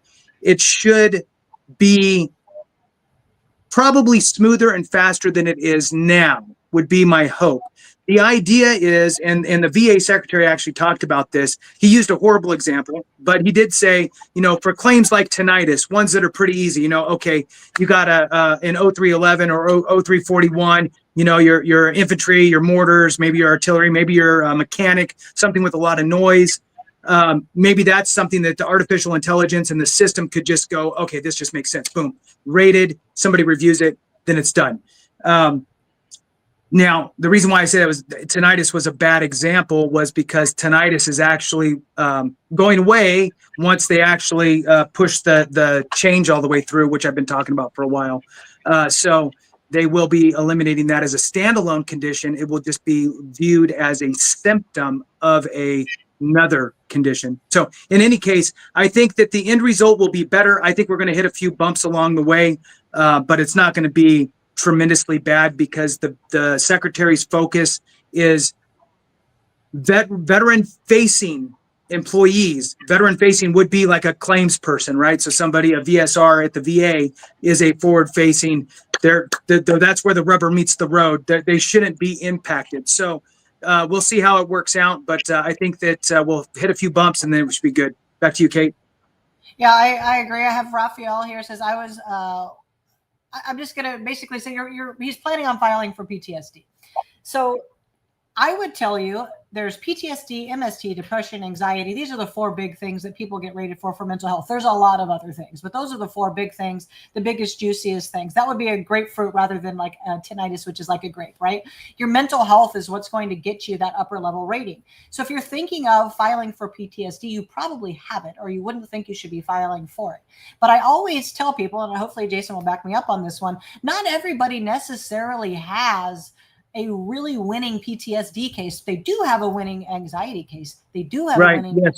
it should be probably smoother and faster than it is now, would be my hope. The idea is, and the VA secretary actually talked about this. He used a horrible example, but he did say, for claims like tinnitus, ones that are pretty easy, okay, you got an 0311 or 0341, your infantry, your mortars, maybe your artillery, maybe your mechanic, something with a lot of noise. Maybe that's something that the artificial intelligence and the system could just go, okay, this just makes sense. Boom, rated, somebody reviews it, then it's done. Now, the reason why I say that was tinnitus was a bad example was because tinnitus is actually going away once they actually push the change all the way through, which I've been talking about for a while. So they will be eliminating that as a standalone condition. It will just be viewed as a symptom of another condition. So in any case, I think that the end result will be better. I think we're going to hit a few bumps along the way, but it's not going to be tremendously bad because the secretary's focus is veteran facing employees. Veteran facing would be like a claims person, right? So somebody, a VSR at the VA, is a forward facing. That's where the rubber meets the road. They shouldn't be impacted. So we'll see how it works out, but I think that we'll hit a few bumps and then we should be good. Back to you, Kate. Yeah, I agree. I have Raphael here says I'm just going to basically say he's planning on filing for PTSD. So I would tell you there's PTSD, MST, depression, anxiety. These are the 4 big things that people get rated for mental health. There's a lot of other things, but those are the 4 big things, the biggest, juiciest things. That would be a grapefruit rather than like a tinnitus, which is like a grape, right? Your mental health is what's going to get you that upper level rating. So if you're thinking of filing for PTSD, you probably have it, or you wouldn't think you should be filing for it. But I always tell people, and hopefully Jason will back me up on this one, not everybody necessarily has a really winning PTSD case. They do have a winning anxiety case. They do have a winning. Yes.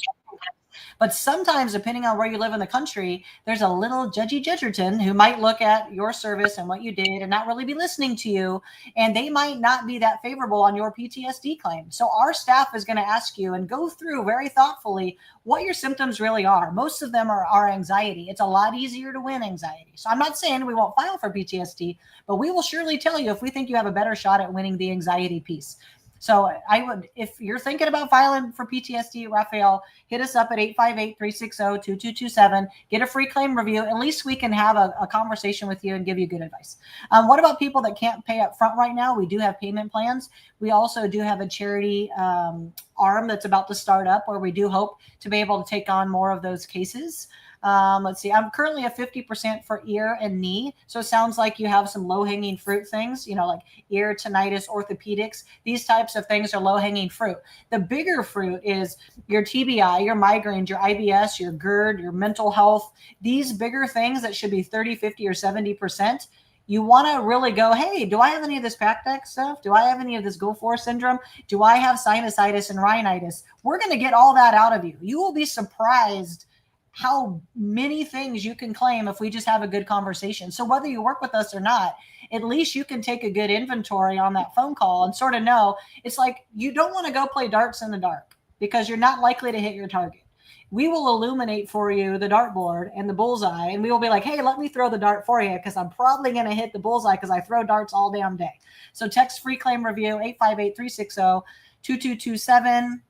But sometimes, depending on where you live in the country, there's a little judgy judgerton who might look at your service and what you did and not really be listening to you. And they might not be that favorable on your PTSD claim. So our staff is going to ask you and go through very thoughtfully what your symptoms really are. Most of them are anxiety. It's a lot easier to win anxiety. So I'm not saying we won't file for PTSD, but we will surely tell you if we think you have a better shot at winning the anxiety piece. So I would, if you're thinking about filing for PTSD, Raphael, hit us up at 858-360-2227. Get a free claim review. At least we can have a conversation with you and give you good advice. What about people that can't pay up front right now? We do have payment plans. We also do have a charity arm that's about to start up where we do hope to be able to take on more of those cases. Let's see. I'm currently at 50% for ear and knee. So it sounds like you have some low-hanging fruit things, like ear, tinnitus, orthopedics. These types of things are low-hanging fruit. The bigger fruit is your TBI, your migraines, your IBS, your GERD, your mental health. These bigger things that should be 30, 50, or 70%. You want to really go, hey, do I have any of this back deck stuff? Do I have any of this go-for syndrome? Do I have sinusitis and rhinitis? We're going to get all that out of you. You will be surprised how many things you can claim if we just have a good conversation. So whether you work with us or not, at least you can take a good inventory on that phone call and sort of know. It's like you don't want to go play darts in the dark because you're not likely to hit your target. We will illuminate for you the dartboard and the bullseye, and we will be like, hey, let me throw the dart for you because I'm probably going to hit the bullseye because I throw darts all damn day. So text free claim review 858-360-2227.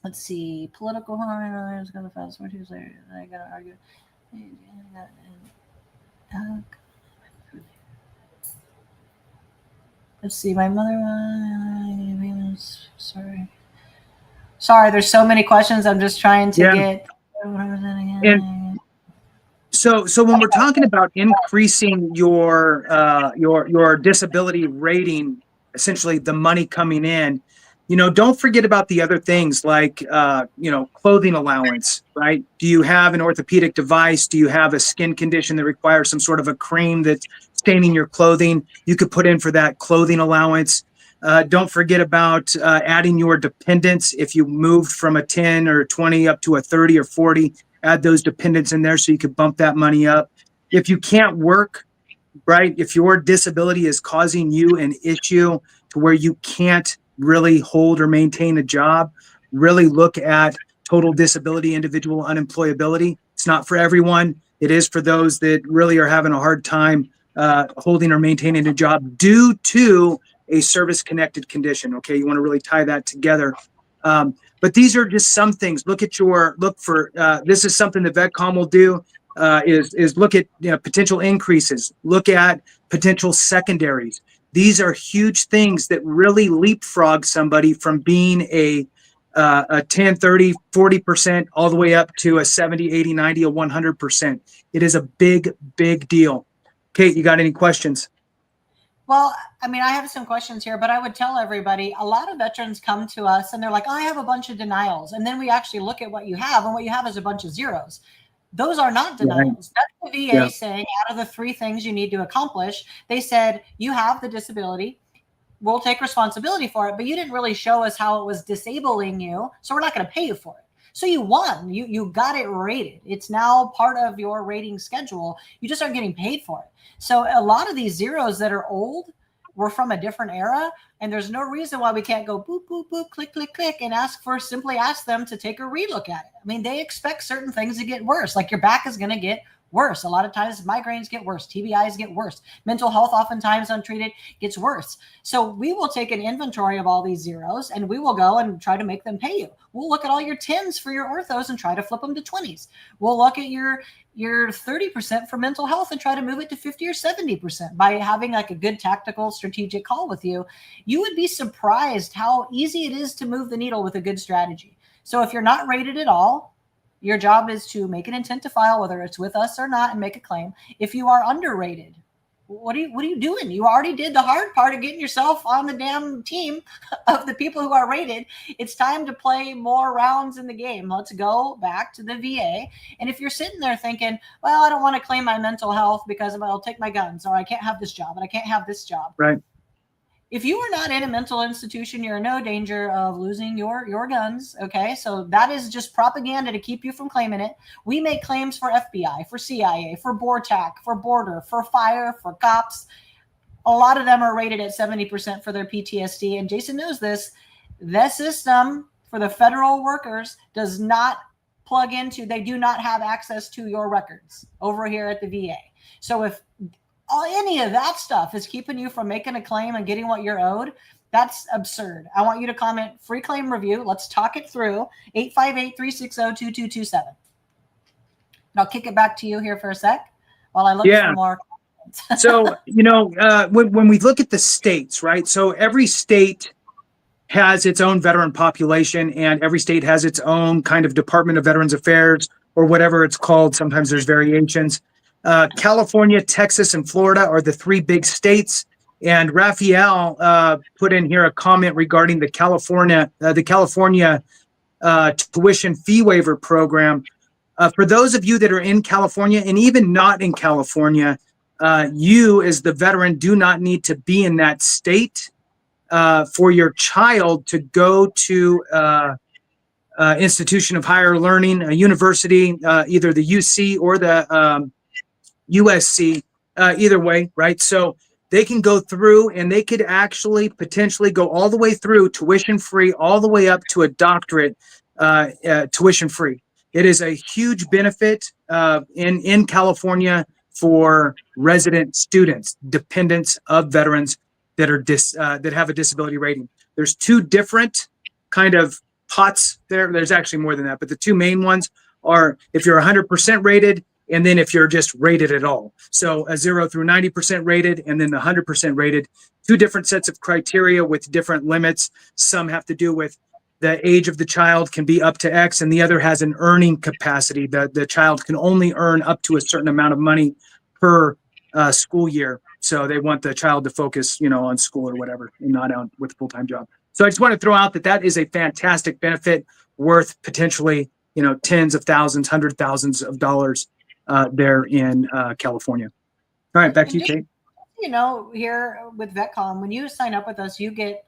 Let's see. Political harm. Going to fast forward Tuesday. I got to argue. Let's see. My mother. Sorry. There's so many questions. I'm just trying to get. And so when we're talking about increasing your disability rating, essentially the money coming in, don't forget about the other things like, clothing allowance, right? Do you have an orthopedic device? Do you have a skin condition that requires some sort of a cream that's staining your clothing? You could put in for that clothing allowance. Don't forget about adding your dependents. If you moved from a 10 or 20 up to a 30 or 40, add those dependents in there so you could bump that money up. If you can't work, right, if your disability is causing you an issue to where you can't really hold or maintain a job, really look at total disability, individual unemployability. It's not for everyone. It is for those that really are having a hard time holding or maintaining a job due to a service-connected condition. Okay, you want to really tie that together. But these are just some things. Look for this is something that VetComm will do. Is look at potential increases, look at potential secondaries. These are huge things that really leapfrog somebody from being a 10, 30, 40% all the way up to a 70, 80, 90, a 100%. It is a big, big deal. Kate, you got any questions? Well, I mean, I have some questions here, but I would tell everybody, a lot of veterans come to us and they're like, I have a bunch of denials. And then we actually look at what you have, and what you have is a bunch of zeros. Those are not denials. That's the VA saying, out of the 3 things you need to accomplish, they said, you have the disability. We'll take responsibility for it, but you didn't really show us how it was disabling you, so we're not going to pay you for it. So you won. You got it rated. It's now part of your rating schedule. You just aren't getting paid for it. So a lot of these zeros that are old were from a different era, and there's no reason why we can't go boop, boop, boop, click, click, click, and simply ask them to take a relook at it. I mean, they expect certain things to get worse, like your back is going to get worse. A lot of times migraines get worse. TBIs get worse. Mental health, oftentimes untreated, gets worse. So we will take an inventory of all these zeros, and we will go and try to make them pay you. We'll look at all your 10s for your orthos and try to flip them to 20s. We'll look at your 30% for mental health and try to move it to 50 or 70% by having like a good tactical strategic call with you. You would be surprised how easy it is to move the needle with a good strategy. So if you're not rated at all, your job is to make an intent to file, whether it's with us or not, and make a claim. If you are underrated, what are you doing? You already did the hard part of getting yourself on the damn team of the people who are rated. It's time to play more rounds in the game. Let's go back to the VA. And if you're sitting there thinking, well, I don't want to claim my mental health because I'll take my guns, or I can't have this job and I can't have this job. Right. If you are not in a mental institution, you're in no danger of losing your guns. Okay. So that is just propaganda to keep you from claiming it. We make claims for FBI, for CIA, for BORTAC, for border, for fire, for cops. A lot of them are rated at 70% for their PTSD. And Jason knows this. The system for the federal workers does not plug into, they do not have access to your records over here at the VA. So if any of that stuff is keeping you from making a claim and getting what you're owed, that's absurd. I want you to comment free claim review. Let's talk it through. 858-360-2227. And I'll kick it back to you here for a sec while I look for more. So, when we look at the states, right? So every state has its own veteran population, and every state has its own kind of Department of Veterans Affairs or whatever it's called. Sometimes there's variations. California, Texas, and Florida are the 3 big states. And Raphael put in here a comment regarding the California tuition fee waiver program. For those of you that are in California, and even not in California, you as the veteran do not need to be in that state for your child to go to institution of higher learning, a university, either the UC or the USC, either way, right? So they can go through, and they could actually potentially go all the way through tuition free, all the way up to a doctorate tuition free. It is a huge benefit in California for resident students, dependents of veterans that are that have a disability rating. There's 2 different kind of pots there. There's actually more than that, but the 2 main ones are if you're 100% rated, and then if you're just rated at all. So a 0 through 90% rated, and then the 100% rated. 2 different sets of criteria with different limits. Some have to do with the age of the child can be up to X, and the other has an earning capacity. The child can only earn up to a certain amount of money per school year. So they want the child to focus, on school or whatever, and not out with a full-time job. So I just want to throw out that is a fantastic benefit worth potentially, tens of thousands, hundred thousands of dollars there in California. All right, back to you, Kate. here with VetComm, when you sign up with us, you get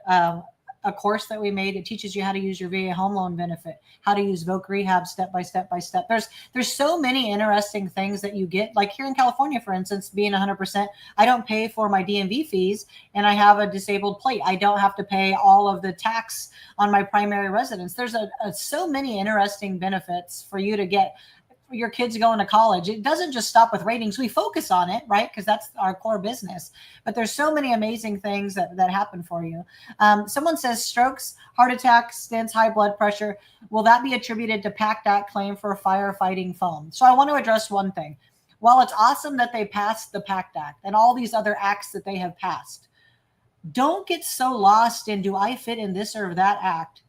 a course that we made that teaches you how to use your VA home loan benefit, how to use Voc Rehab step by step by step. There's so many interesting things that you get. Like here in California, for instance, being 100%, I don't pay for my DMV fees, and I have a disabled plate. I don't have to pay all of the tax on my primary residence. There's so many interesting benefits for you to get. Your kids going to college. It doesn't just stop with ratings. We focus on it, right? Because that's our core business. But there's so many amazing things that happen for you. Someone says strokes, heart attacks, stents, high blood pressure. Will that be attributed to PACT Act claim for firefighting foam? So I want to address one thing. While it's awesome that they passed the PACT Act and all these other acts that they have passed, don't get so lost in, do I fit in this or that act,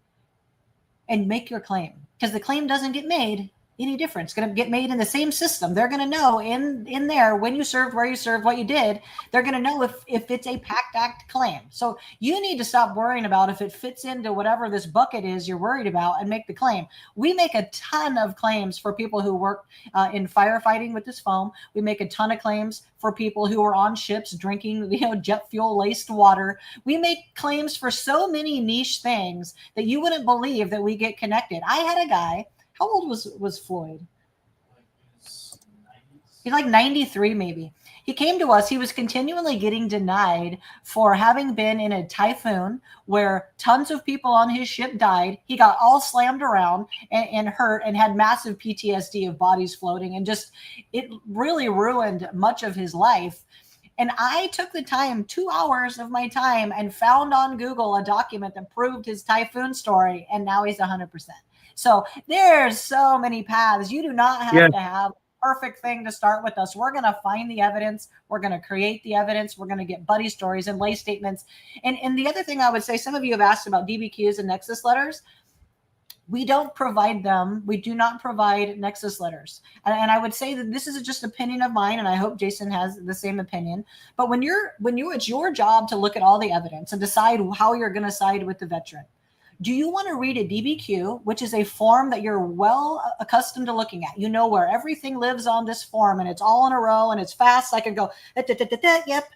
and make your claim. Because the claim doesn't get made any different. It's going to get made in the same system. They're going to know in there when you served, where you served, what you did. They're going to know if it's a PACT Act claim. So you need to stop worrying about if it fits into whatever this bucket is you're worried about and make the claim. We make a ton of claims for people who work in firefighting with this foam. We make a ton of claims for people who are on ships drinking jet fuel laced water. We make claims for so many niche things that you wouldn't believe that we get connected. I had a guy. How old was Floyd? He's like 93, maybe. He came to us. He was continually getting denied for having been in a typhoon where tons of people on his ship died. He got all slammed around and hurt and had massive PTSD of bodies floating. And just, it really ruined much of his life. And I took the time, 2 hours of my time, and found on Google a document that proved his typhoon story. And now he's 100%. So there's so many paths. You do not have to have a perfect thing to start with us. We're going to find the evidence. We're going to create the evidence. We're going to get buddy stories and lay statements. And the other thing I would say, some of you have asked about DBQs and nexus letters. We don't provide them. We do not provide nexus letters. And I would say that this is just an opinion of mine, and I hope Jason has the same opinion. But when it's your job to look at all the evidence and decide how you're going to side with the veteran. Do you want to read a DBQ, which is a form that you're well accustomed to looking at? You know where everything lives on this form, and it's all in a row, and it's fast. I can go, yep,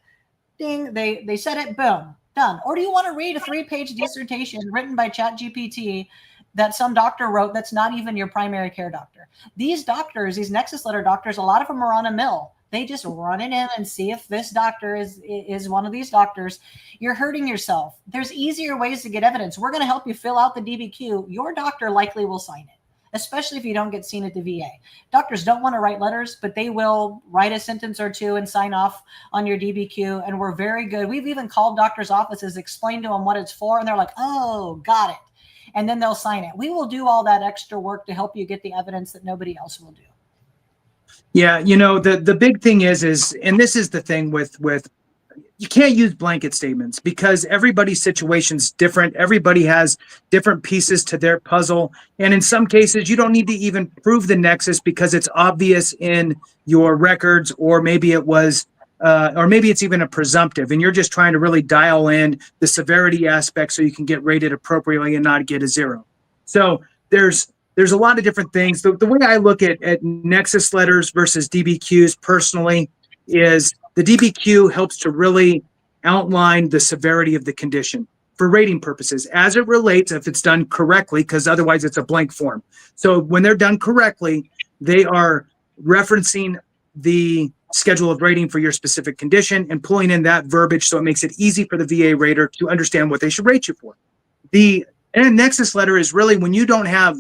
ding, they said it, boom, done. Or do you want to read a 3-page dissertation written by ChatGPT that some doctor wrote that's not even your primary care doctor? These doctors, these nexus letter doctors, a lot of them are on a mill. They just run it in and see if this doctor is one of these doctors. You're hurting yourself. There's easier ways to get evidence. We're going to help you fill out the DBQ. Your doctor likely will sign it, especially if you don't get seen at the VA. Doctors don't want to write letters, but they will write a sentence or two and sign off on your DBQ. And we're very good. We've even called doctors' offices, explained to them what it's for, and they're like, oh, got it. And then they'll sign it. We will do all that extra work to help you get the evidence that nobody else will do. Yeah, the big thing is, and this is the thing with you can't use blanket statements because everybody's situation's different. Everybody has different pieces to their puzzle. And in some cases, you don't need to even prove the nexus because it's obvious in your records, or maybe it was, or maybe it's even a presumptive, and you're just trying to really dial in the severity aspect so you can get rated appropriately and not get a 0. So there's a lot of different things. The way I look at nexus letters versus DBQs personally is the DBQ helps to really outline the severity of the condition for rating purposes as it relates, if it's done correctly, because otherwise it's a blank form. So when they're done correctly, they are referencing the schedule of rating for your specific condition and pulling in that verbiage so it makes it easy for the VA rater to understand what they should rate you for. The nexus letter is really when you don't have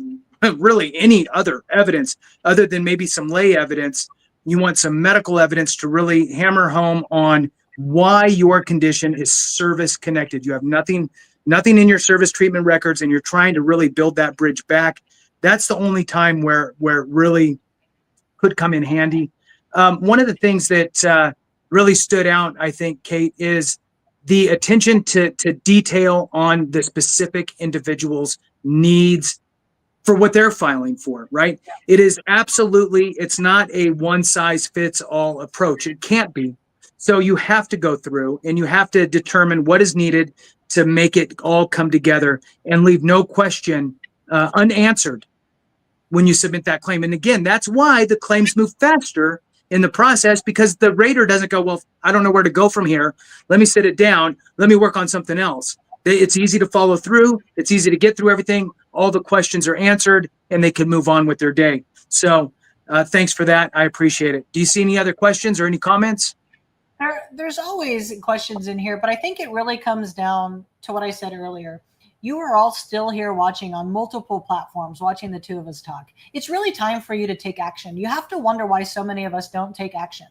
really any other evidence other than maybe some lay evidence. You want some medical evidence to really hammer home on why your condition is service connected. You have nothing in your service treatment records, and you're trying to really build that bridge back. That's the only time where it really could come in handy. One of the things that really stood out, I think, Kate, is the attention to detail on the specific individual's needs for what they're filing for, right? It is absolutely, it's not a one-size-fits-all approach. It can't be. So you have to go through and you have to determine what is needed to make it all come together and leave no question unanswered when you submit that claim. And again, that's why the claims move faster in the process, because the rater doesn't go, well, I don't know where to go from here. Let me sit it down. Let me work on something else. It's easy to follow through. It's easy to get through everything. All the questions are answered and they can move on with their day. So thanks for that. I appreciate it. Do you see any other questions or any comments? There's always questions in here, but I think it really comes down to what I said earlier. You are all still here watching on multiple platforms, watching the two of us talk. It's really time for you to take action. You have to wonder why so many of us don't take action.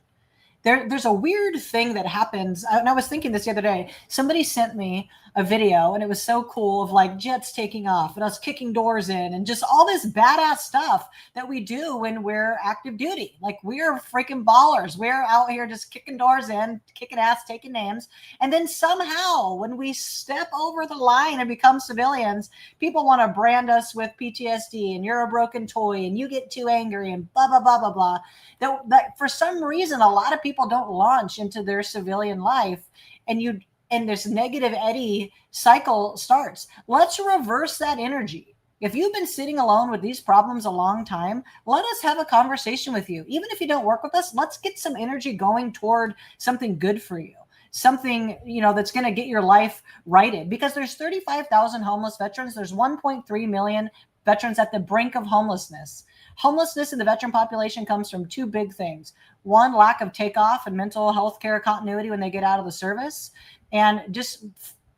There's a weird thing that happens. And I was thinking this the other day. Somebody sent me a video and it was so cool of like jets taking off and us kicking doors in and just all this badass stuff that we do when we're active duty. Like we're freaking ballers. We're out here just kicking doors in, kicking ass, taking names. And then somehow when we step over the line and become civilians, people want to brand us with PTSD and you're a broken toy and you get too angry and blah, blah, blah, blah, blah. That for some reason, a lot of people don't launch into their civilian life and this negative Eddie cycle starts. Let's reverse that energy. If you've been sitting alone with these problems a long time, let us have a conversation with you. Even if you don't work with us, let's get some energy going toward something good for you. Something, that's going to get your life righted, because there's 35,000 homeless veterans. There's 1.3 million veterans at the brink of homelessness. Homelessness in the veteran population comes from two big things. One, lack of takeoff and mental health care continuity when they get out of the service, and just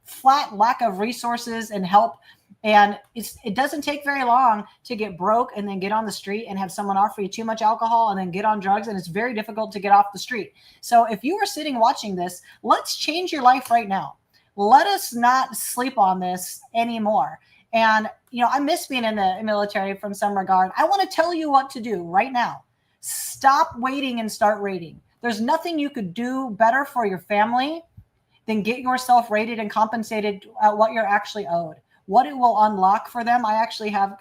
flat lack of resources and help. And it doesn't take very long to get broke and then get on the street and have someone offer you too much alcohol and then get on drugs. And it's very difficult to get off the street. So if you are sitting watching this, let's change your life right now. Let us not sleep on this anymore. And, I miss being in the military from some regard. I want to tell you what to do right now. Stop waiting and start rating. There's nothing you could do better for your family than get yourself rated and compensated at what you're actually owed. What it will unlock for them. I actually have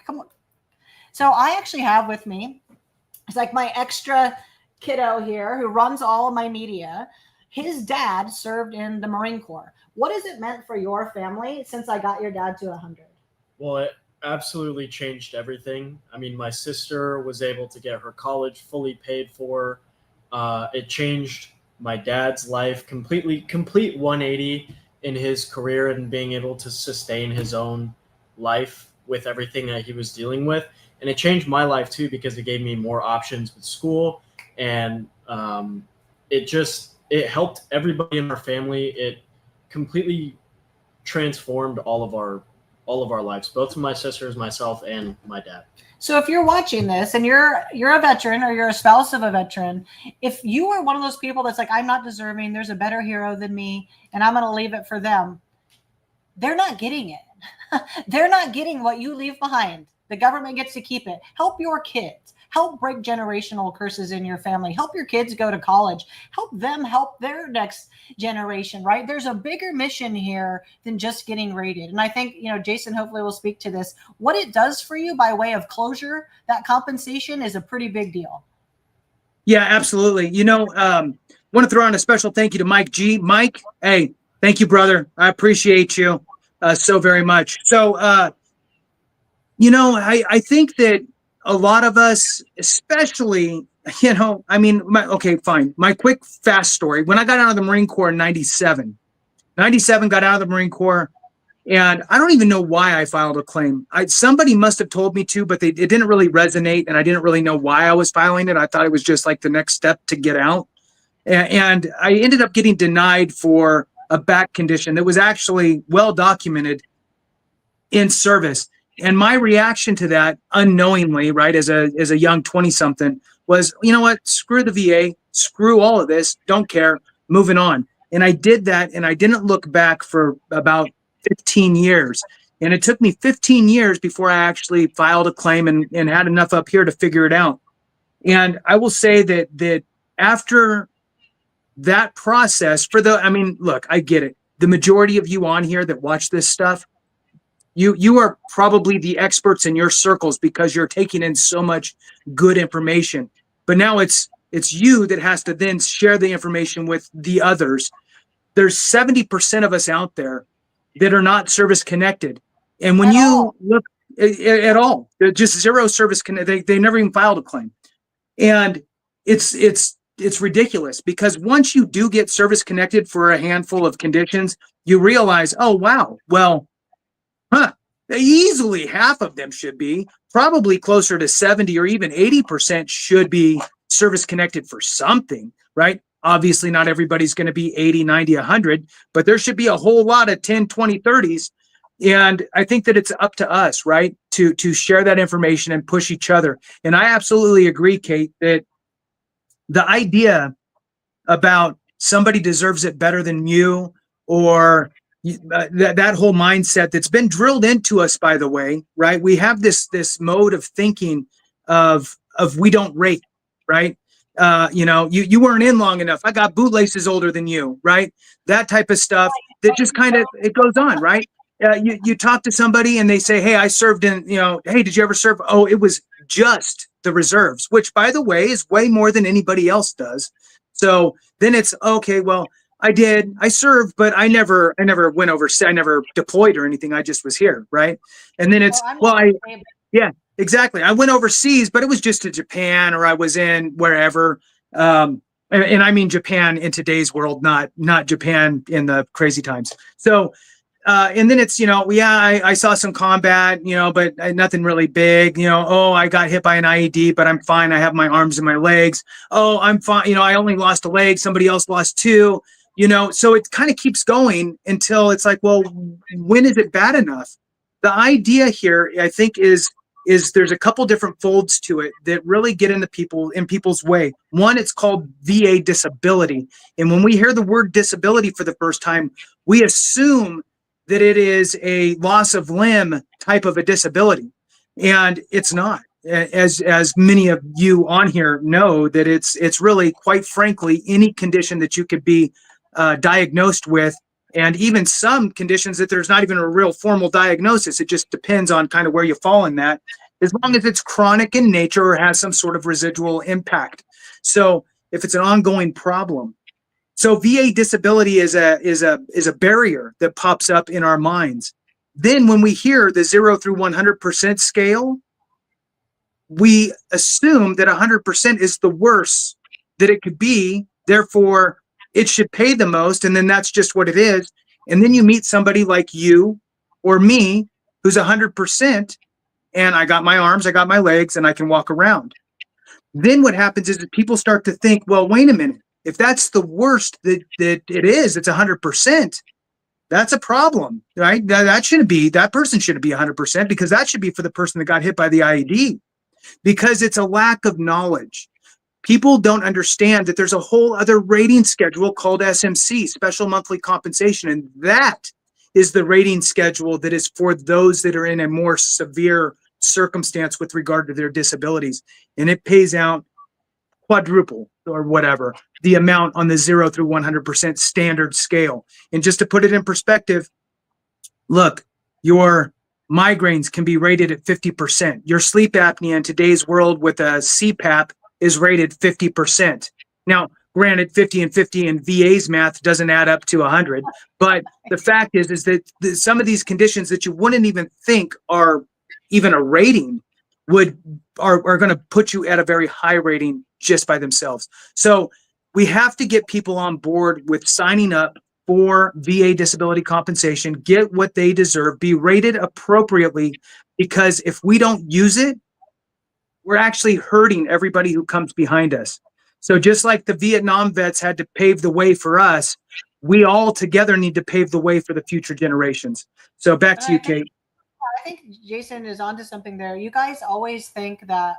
with me, it's like my extra kiddo here who runs all of my media. His dad served in the Marine Corps. What has it meant for your family since I got your dad to 100? Well, it absolutely changed everything. I mean, my sister was able to get her college fully paid for. It changed my dad's life complete 180 in his career and being able to sustain his own life with everything that he was dealing with. And it changed my life too, because it gave me more options with school, and it helped everybody in our family. It completely transformed all of our lives, both my sisters, myself, and my dad. So if you're watching this and you're a veteran or you're a spouse of a veteran, if you are one of those people that's like, I'm not deserving, there's a better hero than me, and I'm going to leave it for them, they're not getting it. They're not getting what you leave behind. The government gets to keep it. Help your kids. Help break generational curses in your family. Help your kids go to college. Help them help their next generation, right? There's a bigger mission here than just getting rated. And I think, Jason hopefully will speak to this. What it does for you by way of closure, that compensation is a pretty big deal. Yeah, absolutely. Want to throw on a special thank you to Mike G. Mike, hey, thank you, brother. I appreciate you so very much. So, I think that a lot of us, especially, fine. My quick, fast story. When I got out of the Marine Corps in 97, got out of the Marine Corps, and I don't even know why I filed a claim. Somebody must have told me to, but it didn't really resonate, and I didn't really know why I was filing it. I thought it was just like the next step to get out. And I ended up getting denied for a back condition that was actually well documented in service. And my reaction to that, unknowingly, right, as a young 20-something, was, you know what, screw the VA, screw all of this, don't care, moving on. And I did that, and I didn't look back for about 15 years. And it took me 15 years before I actually filed a claim and had enough up here to figure it out. And I will say that after that process, look, I get it. The majority of you on here that watch this stuff, you are probably the experts in your circles because you're taking in so much good information. But now it's you that has to then share the information with the others. There's 70% of us out there that are not service connected. And when you look at all, they're just zero service connected. They never even filed a claim. And it's it's ridiculous, because once you do get service connected for a handful of conditions, you realize, oh, wow, well, easily half of them should be, probably closer to 70 or even 80% should be service connected for something, right? Obviously, not everybody's going to be 80, 90, 100, but there should be a whole lot of 10, 20, 30s. And I think that it's up to us, right, to share that information and push each other. And I absolutely agree, Kate, that the idea about somebody deserves it better than you, or that whole mindset that's been drilled into us, by the way, right? We have this mode of thinking of we don't rate, right? You weren't in long enough. I got bootlaces older than you, right? That type of stuff that just kind of, it goes on, right? You talk to somebody and they say, hey, I served in, hey, did you ever serve? Oh, it was just the reserves, which, by the way, is way more than anybody else does. So then it's okay, well, I served, but I never went overseas. I never deployed or anything. I just was here, right? And then it's, yeah, exactly. I went overseas, but it was just to Japan, or I was in wherever. And I mean Japan in today's world, not Japan in the crazy times. So, and then it's, I saw some combat, but nothing really big, oh, I got hit by an IED, but I'm fine. I have my arms and my legs. Oh, I'm fine. I only lost a leg. Somebody else lost two, so it kind of keeps going until it's like, well, when is it bad enough? The idea here, I think, is there's a couple different folds to it that really get in people's way. One, it's called VA disability. And when we hear the word disability for the first time, we assume that it is a loss of limb type of a disability. And it's not. As many of you on here know, that it's really, quite frankly, any condition that you could be diagnosed with, and even some conditions that there's not even a real formal diagnosis. It just depends on kind of where you fall in that, as long as it's chronic in nature or has some sort of residual impact. So if it's an ongoing problem. So VA disability is a barrier that pops up in our minds. Then when we hear the 0 through 100% scale, we assume that 100% is the worst that it could be. Therefore, it should pay the most, and then that's just what it is. And then you meet somebody like you or me who's 100%, and I got my arms, I got my legs, and I can walk around. Then what happens is that people start to think, well, wait a minute. If that's the worst that it is, it's 100%. That's a problem, right? That person shouldn't be 100%, because that should be for the person that got hit by the IED, because it's a lack of knowledge. People don't understand that there's a whole other rating schedule called SMC, Special Monthly Compensation, and that is the rating schedule that is for those that are in a more severe circumstance with regard to their disabilities, and it pays out quadruple or whatever the amount on the 0 through 100% standard scale. And just to put it in perspective, look, your migraines can be rated at 50%. Your sleep apnea in today's world with a CPAP is rated 50%. Now, granted, 50 and 50 in VA's math doesn't add up to 100, but the fact is that some of these conditions that you wouldn't even think are even a rating are going to put you at a very high rating just by themselves. So we have to get people on board with signing up for VA disability compensation, get what they deserve, be rated appropriately, because if we don't use it, we're actually hurting everybody who comes behind us. So just like the Vietnam vets had to pave the way for us, we all together need to pave the way for the future generations. So back to you, Kate. I think Jason is onto something there. You guys always think that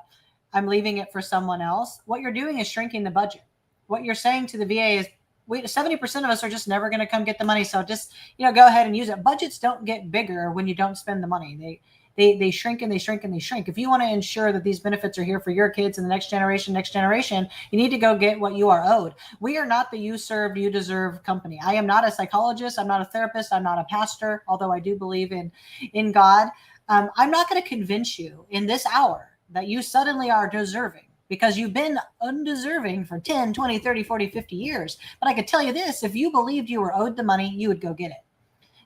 I'm leaving it for someone else. What you're doing is shrinking the budget. What you're saying to the VA is 70% of us are just never going to come get the money. So just, go ahead and use it. Budgets don't get bigger when you don't spend the money. They shrink and they shrink and they shrink. If you want to ensure that these benefits are here for your kids and the next generation, you need to go get what you are owed. We are not the you served, you deserve company. I am not a psychologist. I'm not a therapist. I'm not a pastor, although I do believe in God. I'm not going to convince you in this hour that you suddenly are deserving, because you've been undeserving for 10, 20, 30, 40, 50 years. But I could tell you this, if you believed you were owed the money, you would go get it.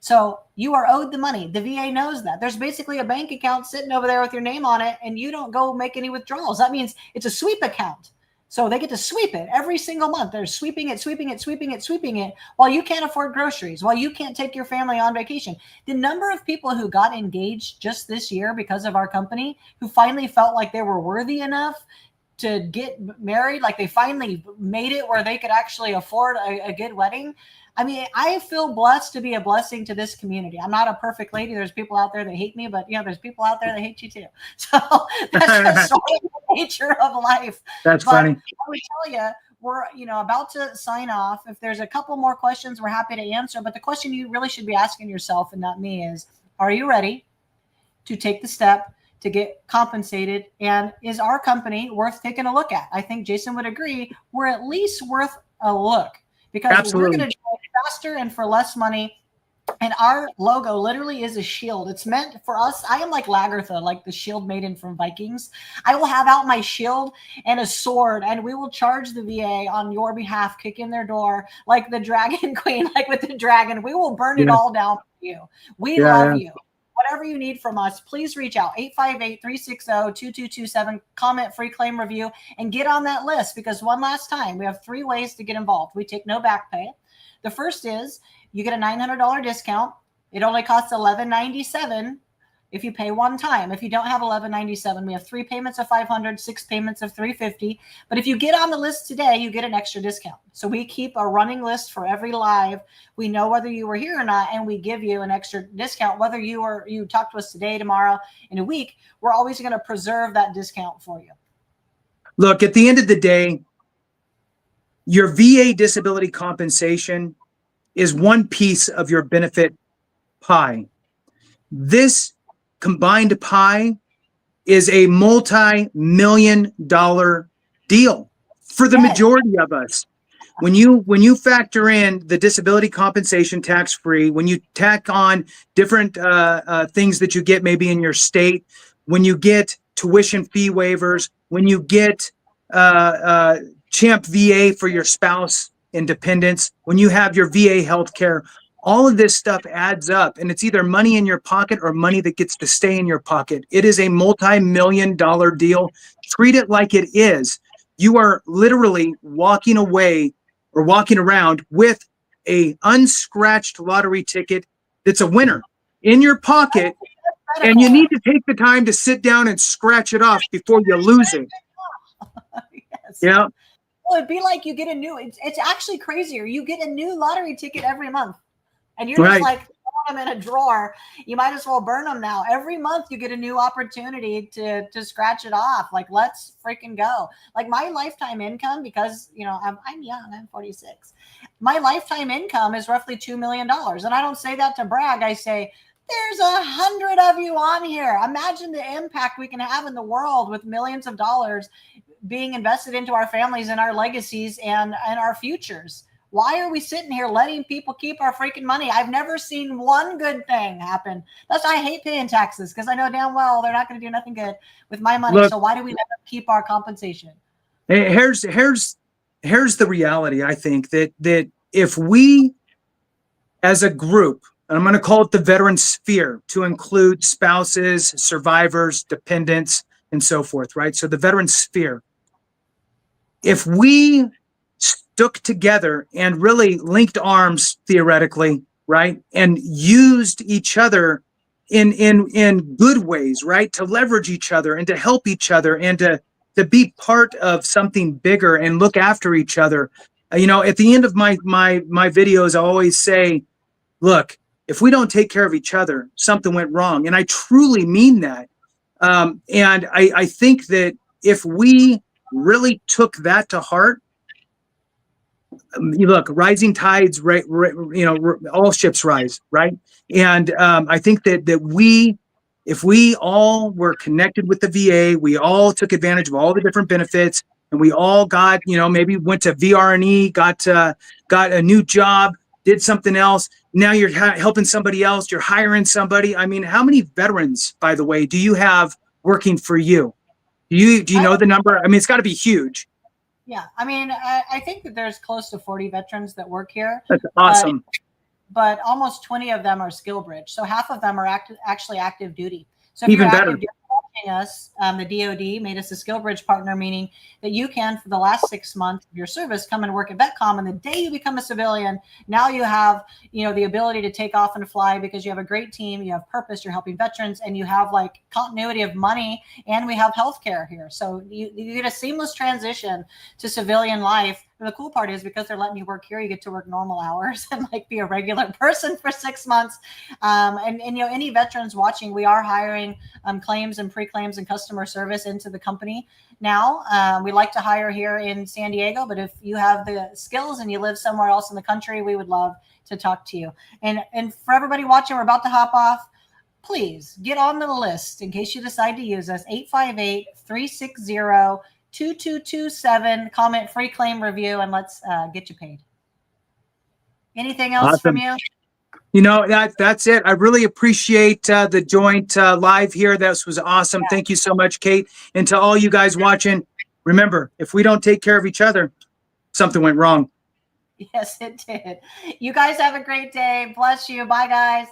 So you are owed the money. The VA knows that. There's basically a bank account sitting over there with your name on it, and you don't go make any withdrawals. That means it's a sweep account. So they get to sweep it every single month. They're sweeping it, sweeping it, sweeping it, sweeping it while you can't afford groceries, while you can't take your family on vacation. The number of people who got engaged just this year because of our company, who finally felt like they were worthy enough to get married, like they finally made it where they could actually afford a good wedding. I mean, I feel blessed to be a blessing to this community. I'm not a perfect lady. There's people out there that hate me, but there's people out there that hate you too. So that's just sort of the nature of life. That's but funny. I would tell you, we're about to sign off. If there's a couple more questions, we're happy to answer. But the question you really should be asking yourself, and not me, is: are you ready to take the step to get compensated? And is our company worth taking a look at? I think Jason would agree. We're at least worth a look, because Absolutely. we're going to do it faster and for less money. And our logo literally is a shield. It's meant for us. I am like Lagertha, like the shield maiden from Vikings. I will have out my shield and a sword, and we will charge the VA on your behalf, kick in their door like the Dragon Queen, like with the dragon. We will burn it all down for you. We love you. Whatever you need from us, please reach out. 858-360-2227. Comment, free claim review, and get on that list, because one last time, we have 3 ways to get involved. We take no back pay. The first is you get a $900 discount. It only costs $11.97 if you pay one time. If you don't have $11.97, we have 3 payments of $500, 6 payments of $350. But if you get on the list today, you get an extra discount. So we keep a running list for every live. We know whether you were here or not, and we give you an extra discount. Whether you talk to us today, tomorrow, in a week, we're always going to preserve that discount for you. Look, at the end of the day, your VA disability compensation is one piece of your benefit pie. This combined pie is a multi-million-dollar deal for the majority of us. When you factor in the disability compensation tax-free, when you tack on different things that you get maybe in your state, when you get tuition fee waivers, when you get Champ VA for your spouse and dependents, when you have your VA healthcare, all of this stuff adds up, and it's either money in your pocket or money that gets to stay in your pocket. It is a multi-million-dollar deal. Treat it like it is. You are literally walking away or walking around with a unscratched lottery ticket that's a winner in your pocket, and you need to take the time to sit down and scratch it off before you lose it. Yes. Yeah. Well, it'd be like you get a new, it's actually crazier. You get a new lottery ticket every month, and you're just like, throwing them in a drawer. You might as well burn them now. Every month you get a new opportunity to scratch it off. Like, let's freaking go. Like, my lifetime income, because I'm young, I'm 46. My lifetime income is roughly $2 million. And I don't say that to brag. I say, there's 100 of you on here. Imagine the impact we can have in the world with millions of dollars being invested into our families and our legacies and our futures. Why are we sitting here letting people keep our freaking money? I've never seen one good thing happen. That's why I hate paying taxes, because I know damn well they're not going to do nothing good with my money. Look, so why do we let them keep our compensation? Here's the reality. I think that if we, as a group, and I'm going to call it the veteran sphere, to include spouses, survivors, dependents, and so forth, right? So the veteran sphere, if we stuck together and really linked arms theoretically, right, and used each other in good ways, right, to leverage each other and to help each other and to be part of something bigger and look after each other. At the end of my videos, I always say, look, if we don't take care of each other, something went wrong. And I truly mean that. And I think that if we really took that to heart, look, rising tides, right? All ships rise, right? And I think that if we all were connected with the VA, we all took advantage of all the different benefits, and we all got, maybe went to VRE, got a new job, did something else. Now you're helping somebody else. You're hiring somebody. I mean, how many veterans, by the way, do you have working for you? Do you know the number? I mean, it's got to be huge. Yeah, I mean, I think that there's close to 40 veterans that work here. That's awesome. But almost 20 of them are skill bridge. So half of them are actually active duty. So if Even you're better. active duty, us, the DoD made us a skill bridge partner, meaning that you can, for the last 6 months of your service, come and work at VetComm. And the day you become a civilian, now you have, the ability to take off and fly because you have a great team, you have purpose, you're helping veterans, and you have like continuity of money, and we have healthcare here. So you get a seamless transition to civilian life. And the cool part is, because they're letting you work here, you get to work normal hours and like be a regular person for 6 months. And any veterans watching, we are hiring claims and pre-claims and customer service into the company now. We like to hire here in San Diego, but if you have the skills and you live somewhere else in the country, we would love to talk to you. And for everybody watching, we're about to hop off. Please get on the list in case you decide to use us. 858-360-2227. Comment, free claim, review, and let's get you paid. Anything else from you? That's it. I really appreciate the joint live here. This was awesome. Yeah. Thank you so much, Kate. And to all you guys watching, remember, if we don't take care of each other, something went wrong. Yes, it did. You guys have a great day. Bless you. Bye, guys.